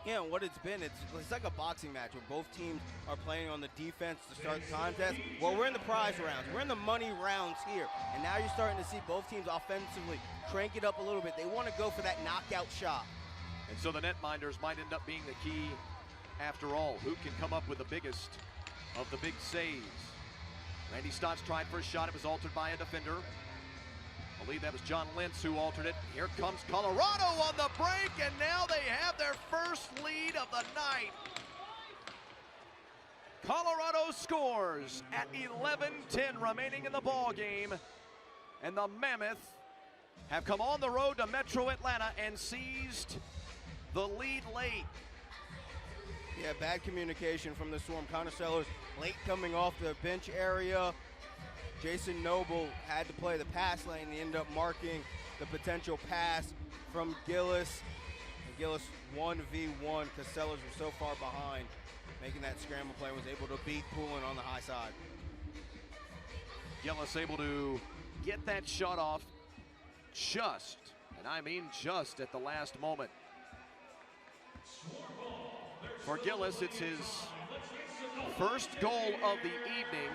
Yeah, what it's been, it's like a boxing match where both teams are playing on the defense to start the contest. Well, we're in the prize rounds. We're in the money rounds here. And now you're starting to see both teams offensively crank it up a little bit. They want to go for that knockout shot. And so the netminders might end up being the key after all. Who can come up with the biggest of the big saves? Randy Stotts tried for a shot. It was altered by a defender. I believe that was John Lentz who altered it. Here comes Colorado on the break, and now they have their first lead of the night. Colorado scores at 11:10 remaining in the ball game, and the Mammoth have come on the road to Metro Atlanta and seized the lead late. Yeah, bad communication from the Swarm. Connor Sellers late coming off the bench area. Jason Noble had to play the pass lane. He ended up marking the potential pass from Gillis. And Gillis 1v1 because Sellers was so far behind. Making that scramble play, was able to beat Poulin on the high side. Gillis able to get that shot off just, and I mean just, at the last moment. For Gillis, it's his first goal of the evening,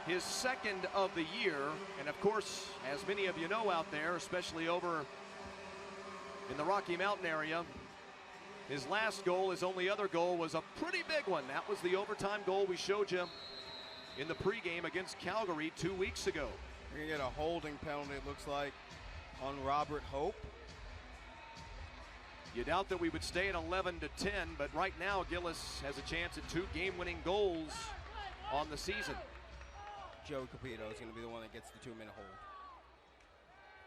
his second of the year, and of course, as many of you know out there, especially over in the Rocky Mountain area, his last goal, his only other goal, was a pretty big one. That was the overtime goal we showed you in the pregame against Calgary 2 weeks ago. We're gonna get a holding penalty, it looks like, on Robert Hope. You doubt that we would stay at 11-10, but right now Gillis has a chance at 2 game-winning goals on the season. Joey Capito is going to be the one that gets the 2-minute hold.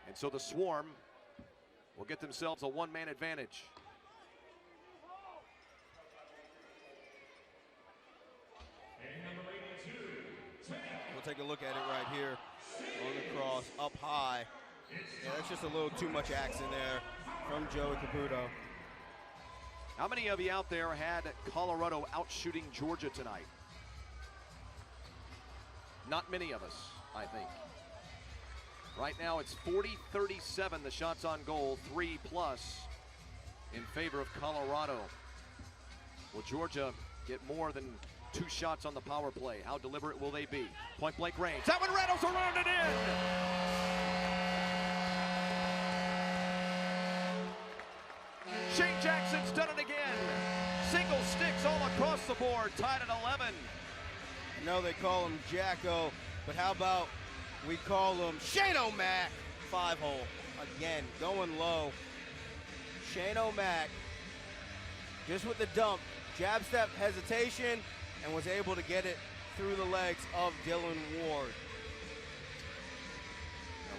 And so the Swarm will get themselves a one-man advantage. We'll take a look at it right here on the cross, up high. Yeah, that's just a little too much action there from Joey Caputo. How many of you out there had Colorado out shooting Georgia tonight? Not many of us, I think. Right now it's 40-37, the shots on goal, 3+ in favor of Colorado. Will Georgia get more than 2 shots on the power play? How deliberate will they be? Point blank range. That one rattles around and in! Shane Jackson's done it again. Single sticks all across the board, tied at 11. I know they call him Jacko, but how about we call him Shane O'Mac? 5-hole. Again, going low. Shane O'Mac, just with the dump, jab step hesitation, and was able to get it through the legs of Dylan Ward.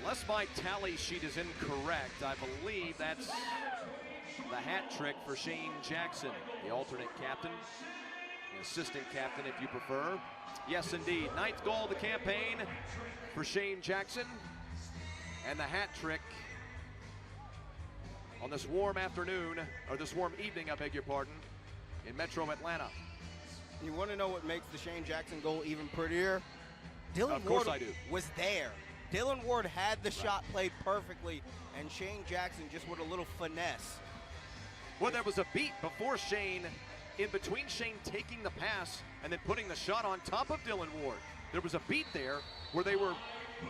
Unless my tally sheet is incorrect, I believe that's the hat trick for Shane Jackson, the alternate captain, the assistant captain if you prefer. Yes, indeed. 9th goal of the campaign for Shane Jackson. And the hat trick on this warm afternoon, or this warm evening, I beg your pardon, in Metro Atlanta. You want to know what makes the Shane Jackson goal even prettier? Dylan Of course Ward I do. was there. Dylan Ward had the shot played perfectly, and Shane Jackson just with a little finesse. Well, there was a beat before Shane, in between Shane taking the pass and then putting the shot on top of Dylan Ward. There was a beat there where they were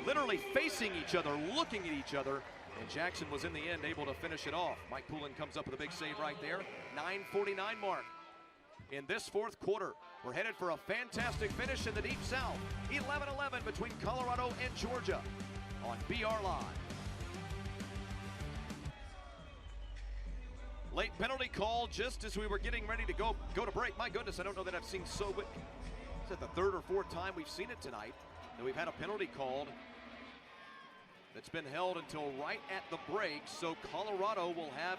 literally facing each other, looking at each other, and Jackson was in the end able to finish it off. Mike Poulin comes up with a big save right there. 9:49 mark in this fourth quarter. We're headed for a fantastic finish in the Deep South. 11-11 between Colorado and Georgia on BR Live. Late penalty call just as we were getting ready to go to break. My goodness, I don't know that I've seen so much. Is it the third or fourth time we've seen it tonight that we've had a penalty called that's been held until right at the break. So Colorado will have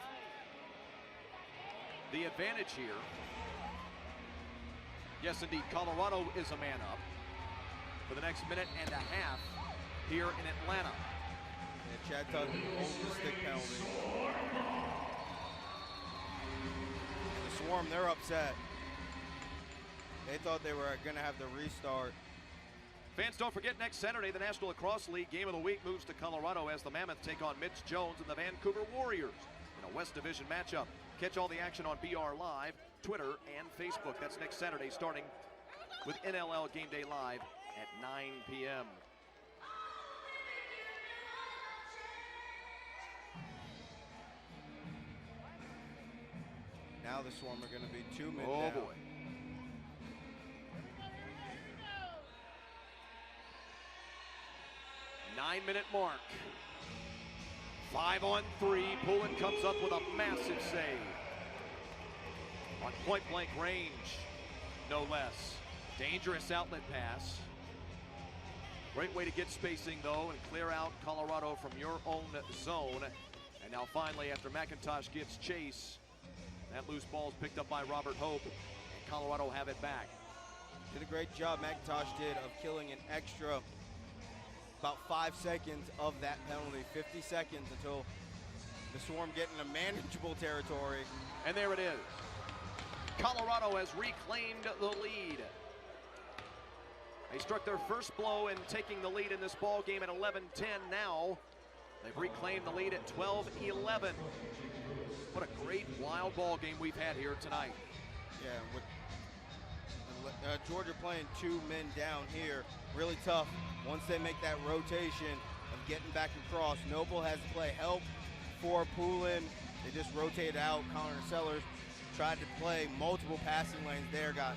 the advantage here. Yes, indeed, Colorado is a man up for the next minute and a half here in Atlanta. And Chad Tugman holds the stick penalty. And the Swarm, they're upset. They thought they were going to have the restart. Fans, don't forget, next Saturday, the National Lacrosse League Game of the Week moves to Colorado as the Mammoth take on Mitch Jones and the Vancouver Warriors in a West Division matchup. Catch all the action on BR Live, Twitter, and Facebook. That's next Saturday, starting with NLL Game Day Live at 9 p.m. Now the Swarm are going to be 2 men Oh, down. boy. 9-minute mark. 5-on-3. Poulin comes up with a massive save. On point-blank range, no less. Dangerous outlet pass. Great way to get spacing, though, and clear out Colorado from your own zone. And now finally, after McIntosh gives chase, that loose ball is picked up by Robert Hope, and Colorado have it back. Did a great job, McIntosh did, of killing an extra about 5 seconds of that penalty, 50 seconds until the Swarm get into manageable territory. And there it is. Colorado has reclaimed the lead. They struck their first blow in taking the lead in this ball game at 11-10 now. They've reclaimed the lead at 12-11. What a great wild ball game we've had here tonight. Yeah, with Georgia playing 2 men down here, really tough once they make that rotation of getting back across. Noble has to play help for Poulin. They just rotated out. Connor Sellers tried to play multiple passing lanes there, got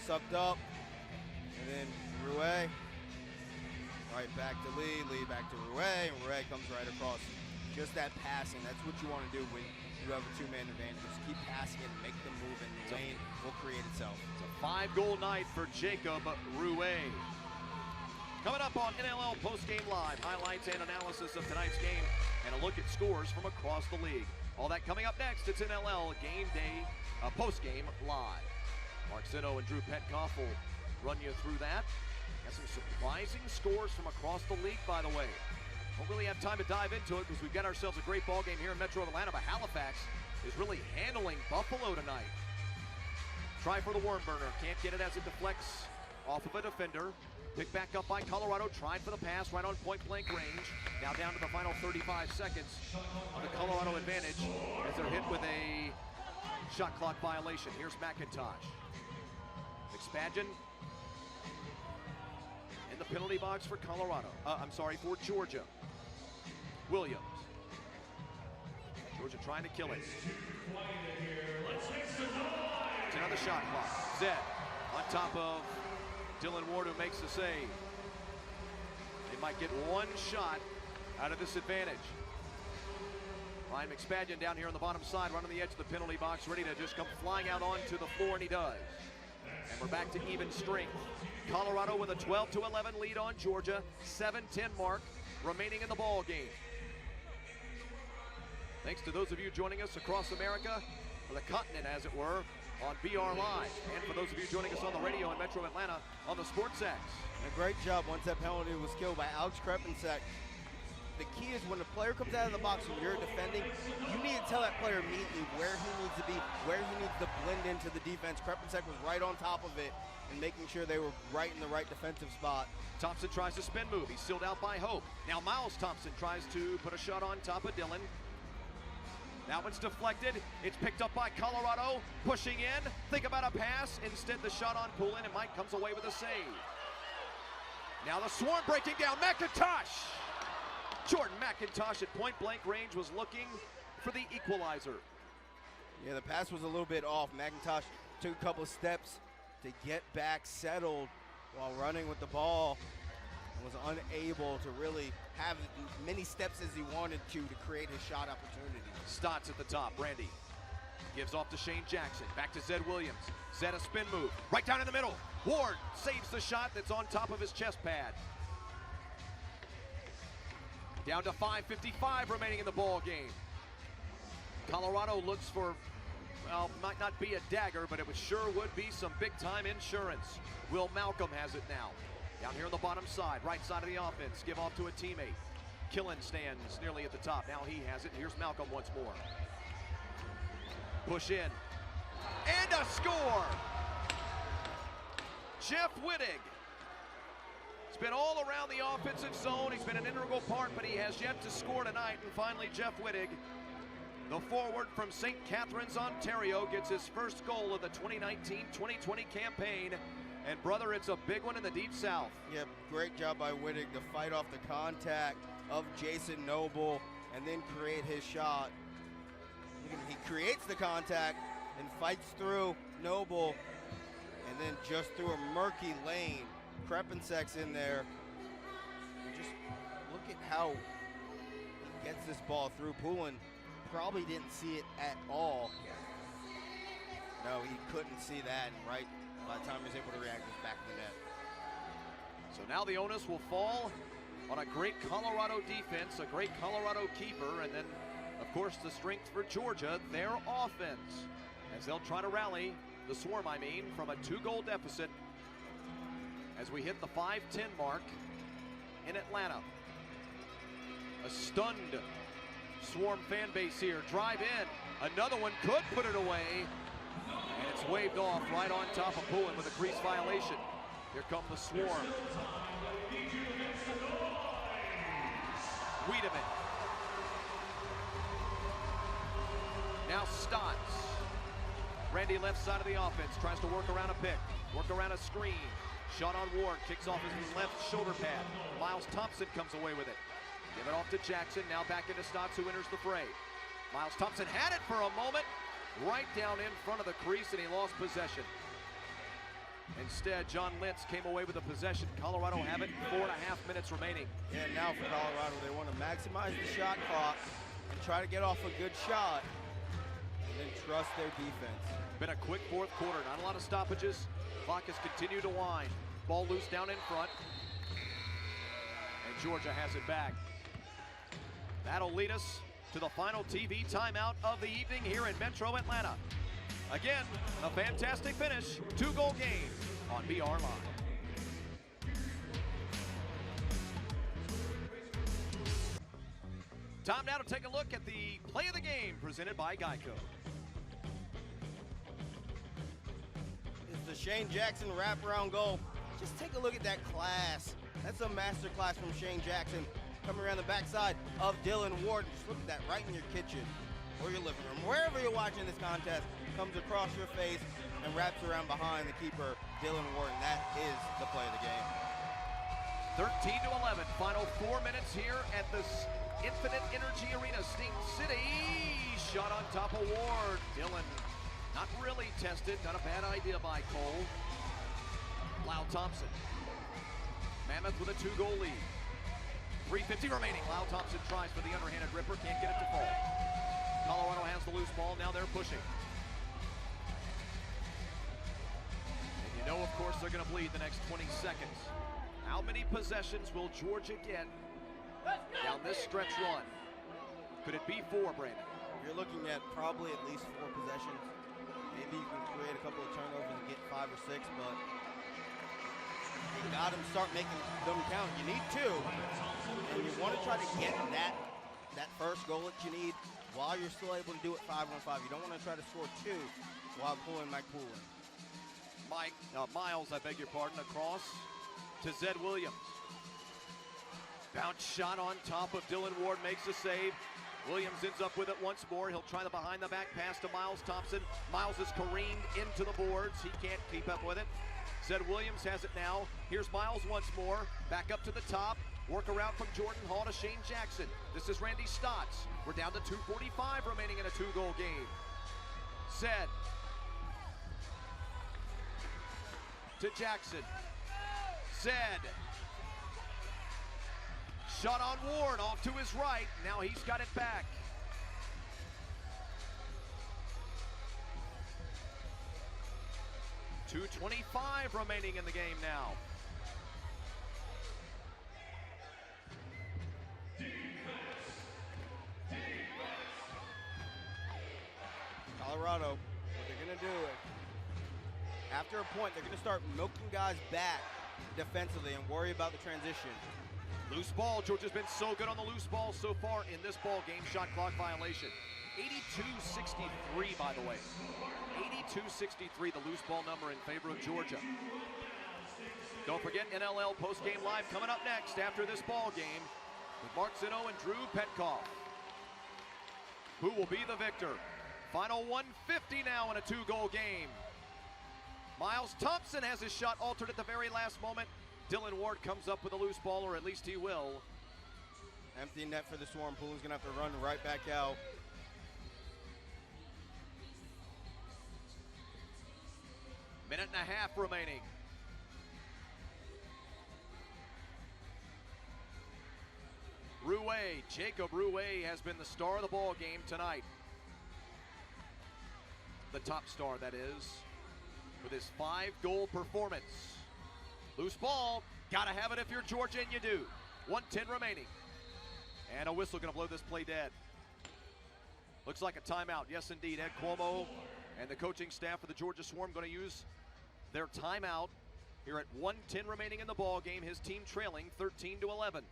sucked up. And then Rouet, right back to Lee, Lee back to Rouet, and Rouet comes right across. Just that passing, that's what you want to do when you have a 2-man advantage. Just keep passing and make them move, and the lane will create itself. It's a 5-goal night for Jacob Rouet. Coming up on NLL Postgame Live, highlights and analysis of tonight's game, and a look at scores from across the league. All that coming up next. It's NLL Game Day Postgame Live. Mark Zinno and Drew Petkoff will run you through that. Got some surprising scores from across the league, by the way. Won't really have time to dive into it because we've got ourselves a great ball game here in Metro Atlanta, but Halifax is really handling Buffalo tonight. Try for the worm burner. Can't get it as it deflects off of a defender. Picked back up by Colorado. Tried for the pass right on point-blank range. Now down to the final 35 seconds on the Colorado advantage as they're hit with a shot clock violation. Here's McIntosh. McSpadgen in the penalty box for Colorado. For Georgia. Williams. Georgia trying to kill it. It's another shot clock. Zed on top of Dylan Ward, who makes the save. They might get one shot out of this advantage. Ryan McSpadden down here on the bottom side, right on the edge of the penalty box, ready to just come flying out onto the floor, and he does. And we're back to even strength. Colorado with a 12-11 lead on Georgia, 7-10 mark remaining in the ball game. Thanks to those of you joining us across America, or the continent as it were, on BR Live. And for those of you joining us on the radio in Metro Atlanta on the SportsX. A great job once that penalty was killed by Alex Krepinczak. The key is when the player comes out of the box and you're defending, you need to tell that player immediately where he needs to be, where he needs to blend into the defense. Krepinczak was right on top of it and making sure they were right in the right defensive spot. Thompson tries to spin move. He's sealed out by Hope. Now Miles Thompson tries to put a shot on top of Dylan. That one's deflected. It's picked up by Colorado. Pushing in. Think about a pass. Instead, the shot on Poulin, and Mike comes away with a save. Now the Swarm breaking down. McIntosh! Jordan McIntosh at point-blank range was looking for the equalizer. Yeah, the pass was a little bit off. McIntosh took a couple of steps to get back settled while running with the ball and was unable to really have as many steps as he wanted to create his shot opportunity. Stotts at the top. Randy gives off to Shane Jackson. Back to Zed Williams. Zed a spin move. Right down in the middle. Ward saves the shot that's on top of his chest pad. Down to 5:55 remaining in the ball game. Colorado looks for, well, might not be a dagger, but it sure would be some big-time insurance. Will Malcolm has it now. Down here on the bottom side, right side of the offense. Give off to a teammate. Killen stands nearly at the top. Now he has it. Here's Malcolm once more. Push in. And a score! Jeff Wittig. He's been all around the offensive zone. He's been an integral part, but he has yet to score tonight. And finally, Jeff Wittig, the forward from St. Catharines, Ontario, gets his first goal of the 2019-2020 campaign. And brother, it's a big one in the Deep South. Yeah, great job by Wittig to fight off the contact of Jason Noble and then create his shot. He creates the contact and fights through Noble, and then just through a murky lane, Krepinczak's in there. And just look at how he gets this ball through. Poulin probably didn't see it at all. No, he couldn't see that, and right by the time he was able to react, it was back in the net. So now the onus will fall on a great Colorado defense, a great Colorado keeper, and then, of course, the strength for Georgia, their offense, as they'll try to rally, the Swarm, I mean, from a 2-goal deficit as we hit the 5:10 mark in Atlanta. A stunned Swarm fan base here. Drive in. Another one could put it away, and it's waved off right on top of Poulin with a crease violation. Here come the Swarm. Wiedemann. Now Stotts. Randy left side of the offense, tries to work around a pick, work around a screen. Shot on Ward, kicks off his left shoulder pad. Miles Thompson comes away with it. Give it off to Jackson, now back into Stotts, who enters the fray. Miles Thompson had it for a moment, right down in front of the crease, and he lost possession. Instead, John Lentz came away with the possession. Colorado have it, 4.5 minutes remaining. Yeah, now for Colorado, they want to maximize the shot clock and try to get off a good shot and then trust their defense. Been a quick fourth quarter, not a lot of stoppages. Clock has continued to wind. Ball loose down in front. And Georgia has it back. That'll lead us to the final TV timeout of the evening here in Metro Atlanta. Again, a fantastic finish, 2-goal game on BR Live. Time now to take a look at the play of the game presented by Geico. It's the Shane Jackson wraparound goal. Just take a look at that class. That's a master class from Shane Jackson. Coming around the backside of Dylan Ward. Just look at that right in your kitchen or your living room. Wherever you're watching this contest, comes across your face and wraps around behind the keeper, Dylan Ward. And that is the play of the game. 13-11, final 4 minutes here at this Infinite Energy Arena, Steam City. Shot on top of Ward. Dillon not really tested, not a bad idea by Cole. Lyle Thompson. Mammoth with a 2-goal lead. 3:50 remaining. Lyle Thompson tries for the underhanded ripper, can't get it to fall. Colorado has the loose ball, now they're pushing. And you know, of course, they're going to bleed the next 20 seconds. How many possessions will Georgia get down this stretch run? Could it be 4, Brandon? You're looking at probably at least 4 possessions. Maybe you can create a couple of turnovers and get 5 or 6, but you got them start making them count. You need 2, and you want to try to get that first goal that you need while you're still able to do it 5-on-5. You don't want to try to score 2 while pulling Mike Poulin. Miles, I beg your pardon, across to Zed Williams. Bounce shot on top of Dillon Ward, makes a save. Williams ends up with it once more. He'll try the behind-the-back pass to Miles Thompson. Miles is careened into the boards. He can't keep up with it. Zed Williams has it now. Here's Miles once more. Back up to the top. Work around from Jordan Hall to Shane Jackson. This is Randy Stotts. We're down to 2:45 remaining in a 2-goal game. Zed to Jackson. Zed. Shot on Ward off to his right. Now he's got it back. .225 remaining in the game now. Colorado, what they're going to do is, after a point, they're going to start milking guys back defensively and worry about the transition. Loose ball. Georgia's been so good on the loose ball so far in this ball game. Shot clock violation. 82-63, by the way. 82-63, the loose ball number in favor of Georgia. Don't forget NLL post-game live coming up next after this ball game with Mark Zinno and Drew Petkoff. Who will be the victor? Final 150 now in a 2-goal game. Miles Thompson has his shot altered at the very last moment. Dillon Ward comes up with a loose ball, or at least he will. Empty net for the Swarm. Poulin's going to have to run right back out. Minute and a half remaining. Rouet, Jacob Rouet has been the star of the ball game tonight. The top star, that is, with his 5-goal performance. Loose ball, gotta have it if you're Georgia, and you do. 1:10 remaining. And a whistle gonna blow this play dead. Looks like a timeout, yes indeed. Ed Cuomo and the coaching staff of the Georgia Swarm gonna use their timeout here at 1:10 remaining in the ball game. His team trailing 13-11.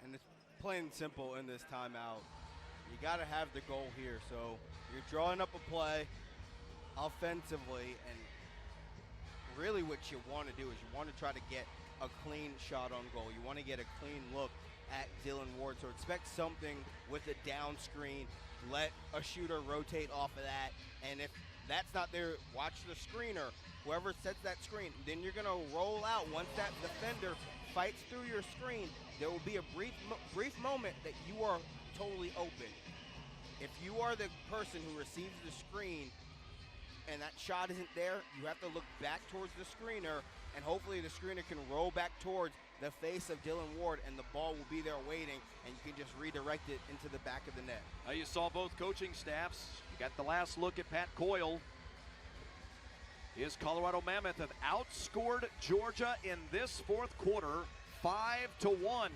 And it's plain and simple in this timeout. You got to have the goal here. So you're drawing up a play offensively, and really what you want to do is you want to try to get a clean shot on goal. You want to get a clean look at Dillon Ward. So expect something with a down screen. Let a shooter rotate off of that. And if that's not there, watch the screener. Whoever sets that screen, then you're going to roll out. Once that defender fights through your screen, there will be a brief moment that you are totally open. If you are the person who receives the screen and that shot isn't there, you have to look back towards the screener, and hopefully the screener can roll back towards the face of Dillon Ward, and the ball will be there waiting, and you can just redirect it into the back of the net. Now you saw both coaching staffs. You got the last look at Pat Coyle. His Colorado Mammoth have outscored Georgia in this fourth quarter 5-1.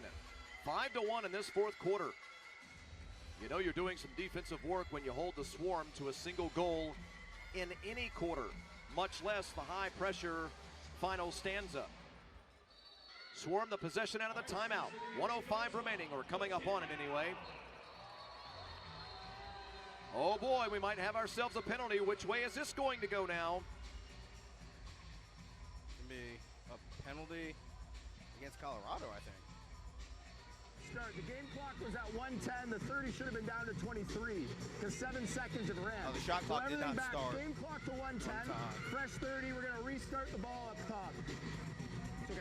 5-1 in this fourth quarter. You know you're doing some defensive work when you hold the Swarm to a single goal in any quarter, much less the high-pressure final stanza. Swarm the possession out of the timeout. 1:05 remaining, or coming up on it anyway. Oh boy, we might have ourselves a penalty. Which way is this going to go now? It's going to be a penalty against Colorado, I think. Start. The game clock was at 1:10. The 30 should have been down to 23 because 7 seconds have ran. Oh, the shot clock did not back. start. Game clock to 1:10. Fresh 30. We're going to hurt the ball up top. It's okay.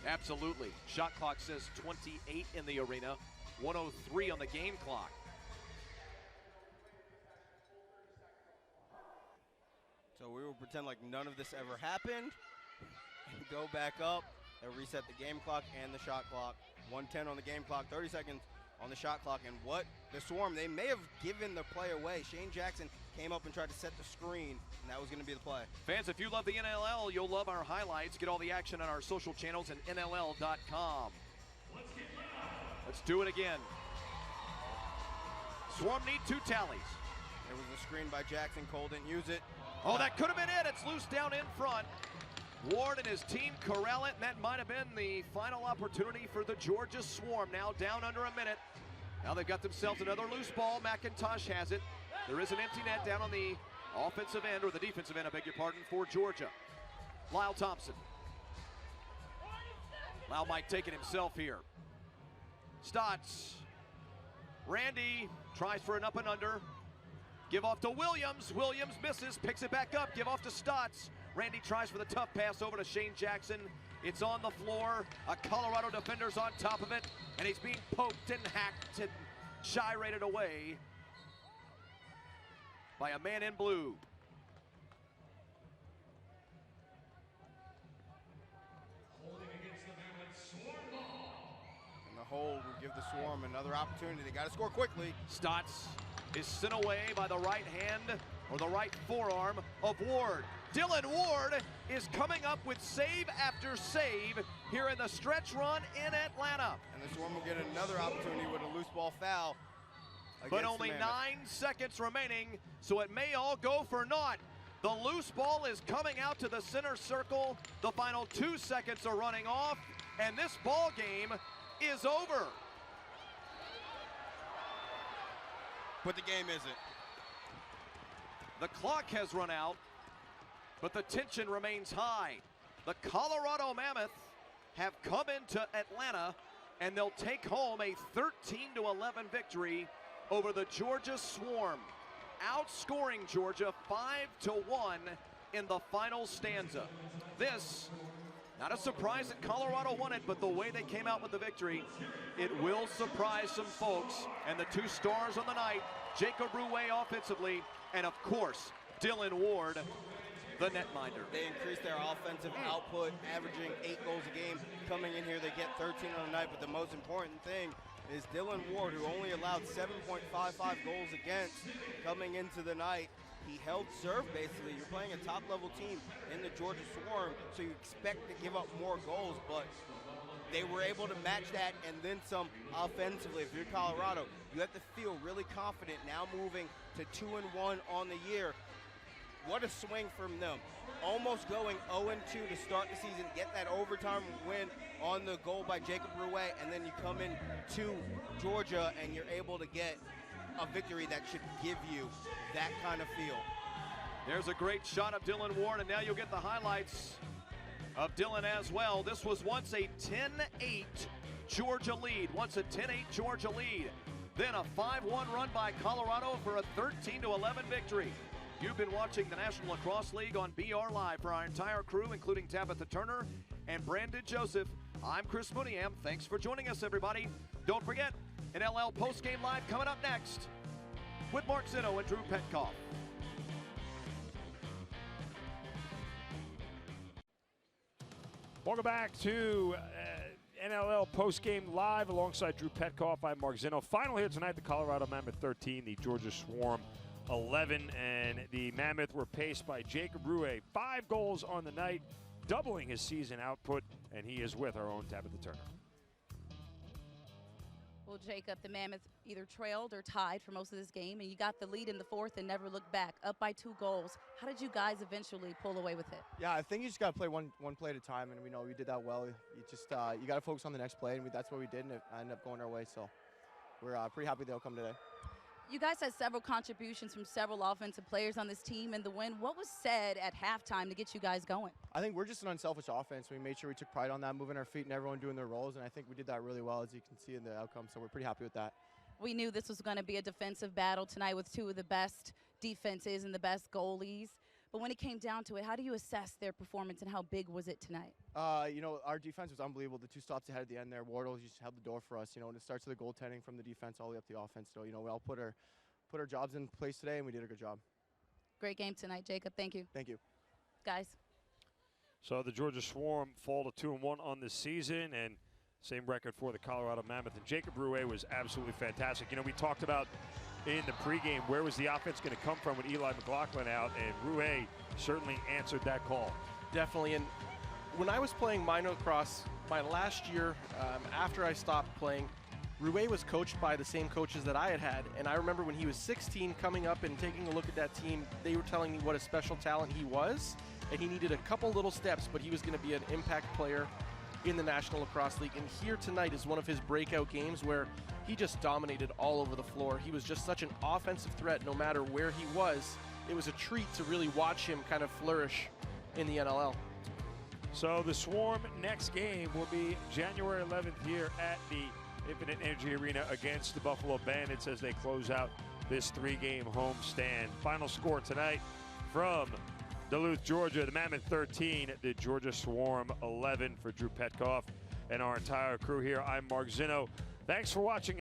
Absolutely. Shot clock says 28 in the arena, 1:03 on the game clock. So we will pretend like none of this ever happened. Go back up and reset the game clock and the shot clock. 1:10 on the game clock, 30 seconds on the shot clock. And what the Swarm, they may have given the play away. Shane Jackson came up and tried to set the screen, and that was going to be the play. Fans, if you love the NLL, you'll love our highlights. Get all the action on our social channels and NLL.com. Let's do it again. Swarm need 2 tallies. There was a screen by Jackson. Cole didn't use it. Oh, that could have been it. It's loose down in front. Ward and his team corral it, and that might have been the final opportunity for the Georgia Swarm. Now down under a minute. Now they've got themselves another loose ball. McIntosh has it. There is an empty net down on the offensive end, or the defensive end, I beg your pardon, for Georgia. Lyle Thompson. Lyle might take it himself here. Stotts. Randy tries for an up and under. Give off to Williams. Williams misses, picks it back up. Give off to Stotts. Randy tries for the tough pass over to Shane Jackson. It's on the floor. A Colorado defender's on top of it, and he's being poked and hacked and gyrated away by a man in blue. And the hold will give the Swarm another opportunity. They got to score quickly. Stotts is sent away by the right hand or the right forearm of Ward. Dylan Ward is coming up with save after save here in the stretch run in Atlanta. And the Swarm will get another opportunity with a loose ball foul. But only 9 seconds remaining, so it may all go for naught. The loose ball is coming out to the center circle. The final 2 seconds are running off, and this ball game is over. But the game isn't. The clock has run out, but the tension remains high. The Colorado Mammoth have come into Atlanta, and they'll take home a 13-11 victory over the Georgia Swarm, outscoring Georgia 5-1 in the final stanza. This, not a surprise that Colorado won it, but the way they came out with the victory, it will surprise some folks. And the 2 stars on the night, Jacob Rouet offensively, and of course, Dylan Ward, the netminder. They increased their offensive output, averaging 8 goals a game. Coming in here, they get 13 on the night, but the most important thing is Dylan Ward, who only allowed 7.55 goals against coming into the night. He held serve, basically. You're playing a top-level team in the Georgia Swarm, so you expect to give up more goals, but they were able to match that and then some offensively. If you're Colorado, you have to feel really confident now moving to 2-1 on the year. What a swing from them. Almost going 0-2 to start the season, get that overtime win on the goal by Jacob Rouet, and then you come in to Georgia and you're able to get a victory that should give you that kind of feel. There's a great shot of Dylan Ward, and now you'll get the highlights of Dylan as well. This was once a 10-8 Georgia lead. Once a 10-8 Georgia lead. Then a 5-1 run by Colorado for a 13-11 victory. You've been watching the National Lacrosse League on BR Live. For our entire crew, including Tabitha Turner and Brandon Joseph, I'm Chris Mooneyham. Thanks for joining us, everybody. Don't forget, NLL Postgame Live coming up next with Mark Zinno and Drew Petkoff. Welcome back to NLL Postgame Live alongside Drew Petkoff. I'm Mark Zinno. Final here tonight, the Colorado Mammoth 13, the Georgia Swarm 11, and the Mammoth were paced by Jacob Rouet. 5 goals on the night, doubling his season output, and he is with our own Tabitha Turner. Well, Jacob, the Mammoth either trailed or tied for most of this game, and you got the lead in the 4th and never looked back, up by 2 goals. How did you guys eventually pull away with it? Yeah, I think you just got to play one play at a time, and we know we did that well. You just you got to focus on the next play, and that's what we did, and it ended up going our way. So we're pretty happy they'll come today. You guys had several contributions from several offensive players on this team in the win. What was said at halftime to get you guys going? I think we're just an unselfish offense. We made sure we took pride on that, moving our feet and everyone doing their roles, and I think we did that really well, as you can see in the outcome, so we're pretty happy with that. We knew this was going to be a defensive battle tonight with 2 of the best defense is and the best goalies. But when it came down to it, how do you assess their performance and how big was it tonight? You know, our defense was unbelievable. The 2 stops ahead at the end there, Wardle just held the door for us. You know, and it starts with the goaltending from the defense all the way up to the offense. So, you know, we all put our jobs in place today, and we did a good job. Great game tonight, Jacob. Thank you. Thank you. Guys. So the Georgia Swarm fall to 2-1 on this season, and same record for the Colorado Mammoth. And Jacob Rouet was absolutely fantastic. You know, we talked about in the pregame where was the offense going to come from with Eli McLaughlin out, and Rouet certainly answered that call. Definitely. And when I was playing minor lacrosse my last year, after I stopped playing, Rouet was coached by the same coaches that I had. And I remember when he was 16 coming up and taking a look at that team, they were telling me what a special talent he was. And he needed a couple little steps, but he was going to be an impact player in the National Lacrosse League. And here tonight is one of his breakout games where he just dominated all over the floor. He was just such an offensive threat no matter where he was. It was a treat to really watch him kind of flourish in the NLL. So the Swarm next game will be January 11th here at the Infinite Energy Arena against the Buffalo Bandits as they close out this 3-game homestand. Final score tonight from Duluth, Georgia, the Mammoth 13, the Georgia Swarm 11. For Drew Petkoff and our entire crew here, I'm Mark Zinno. Thanks for watching.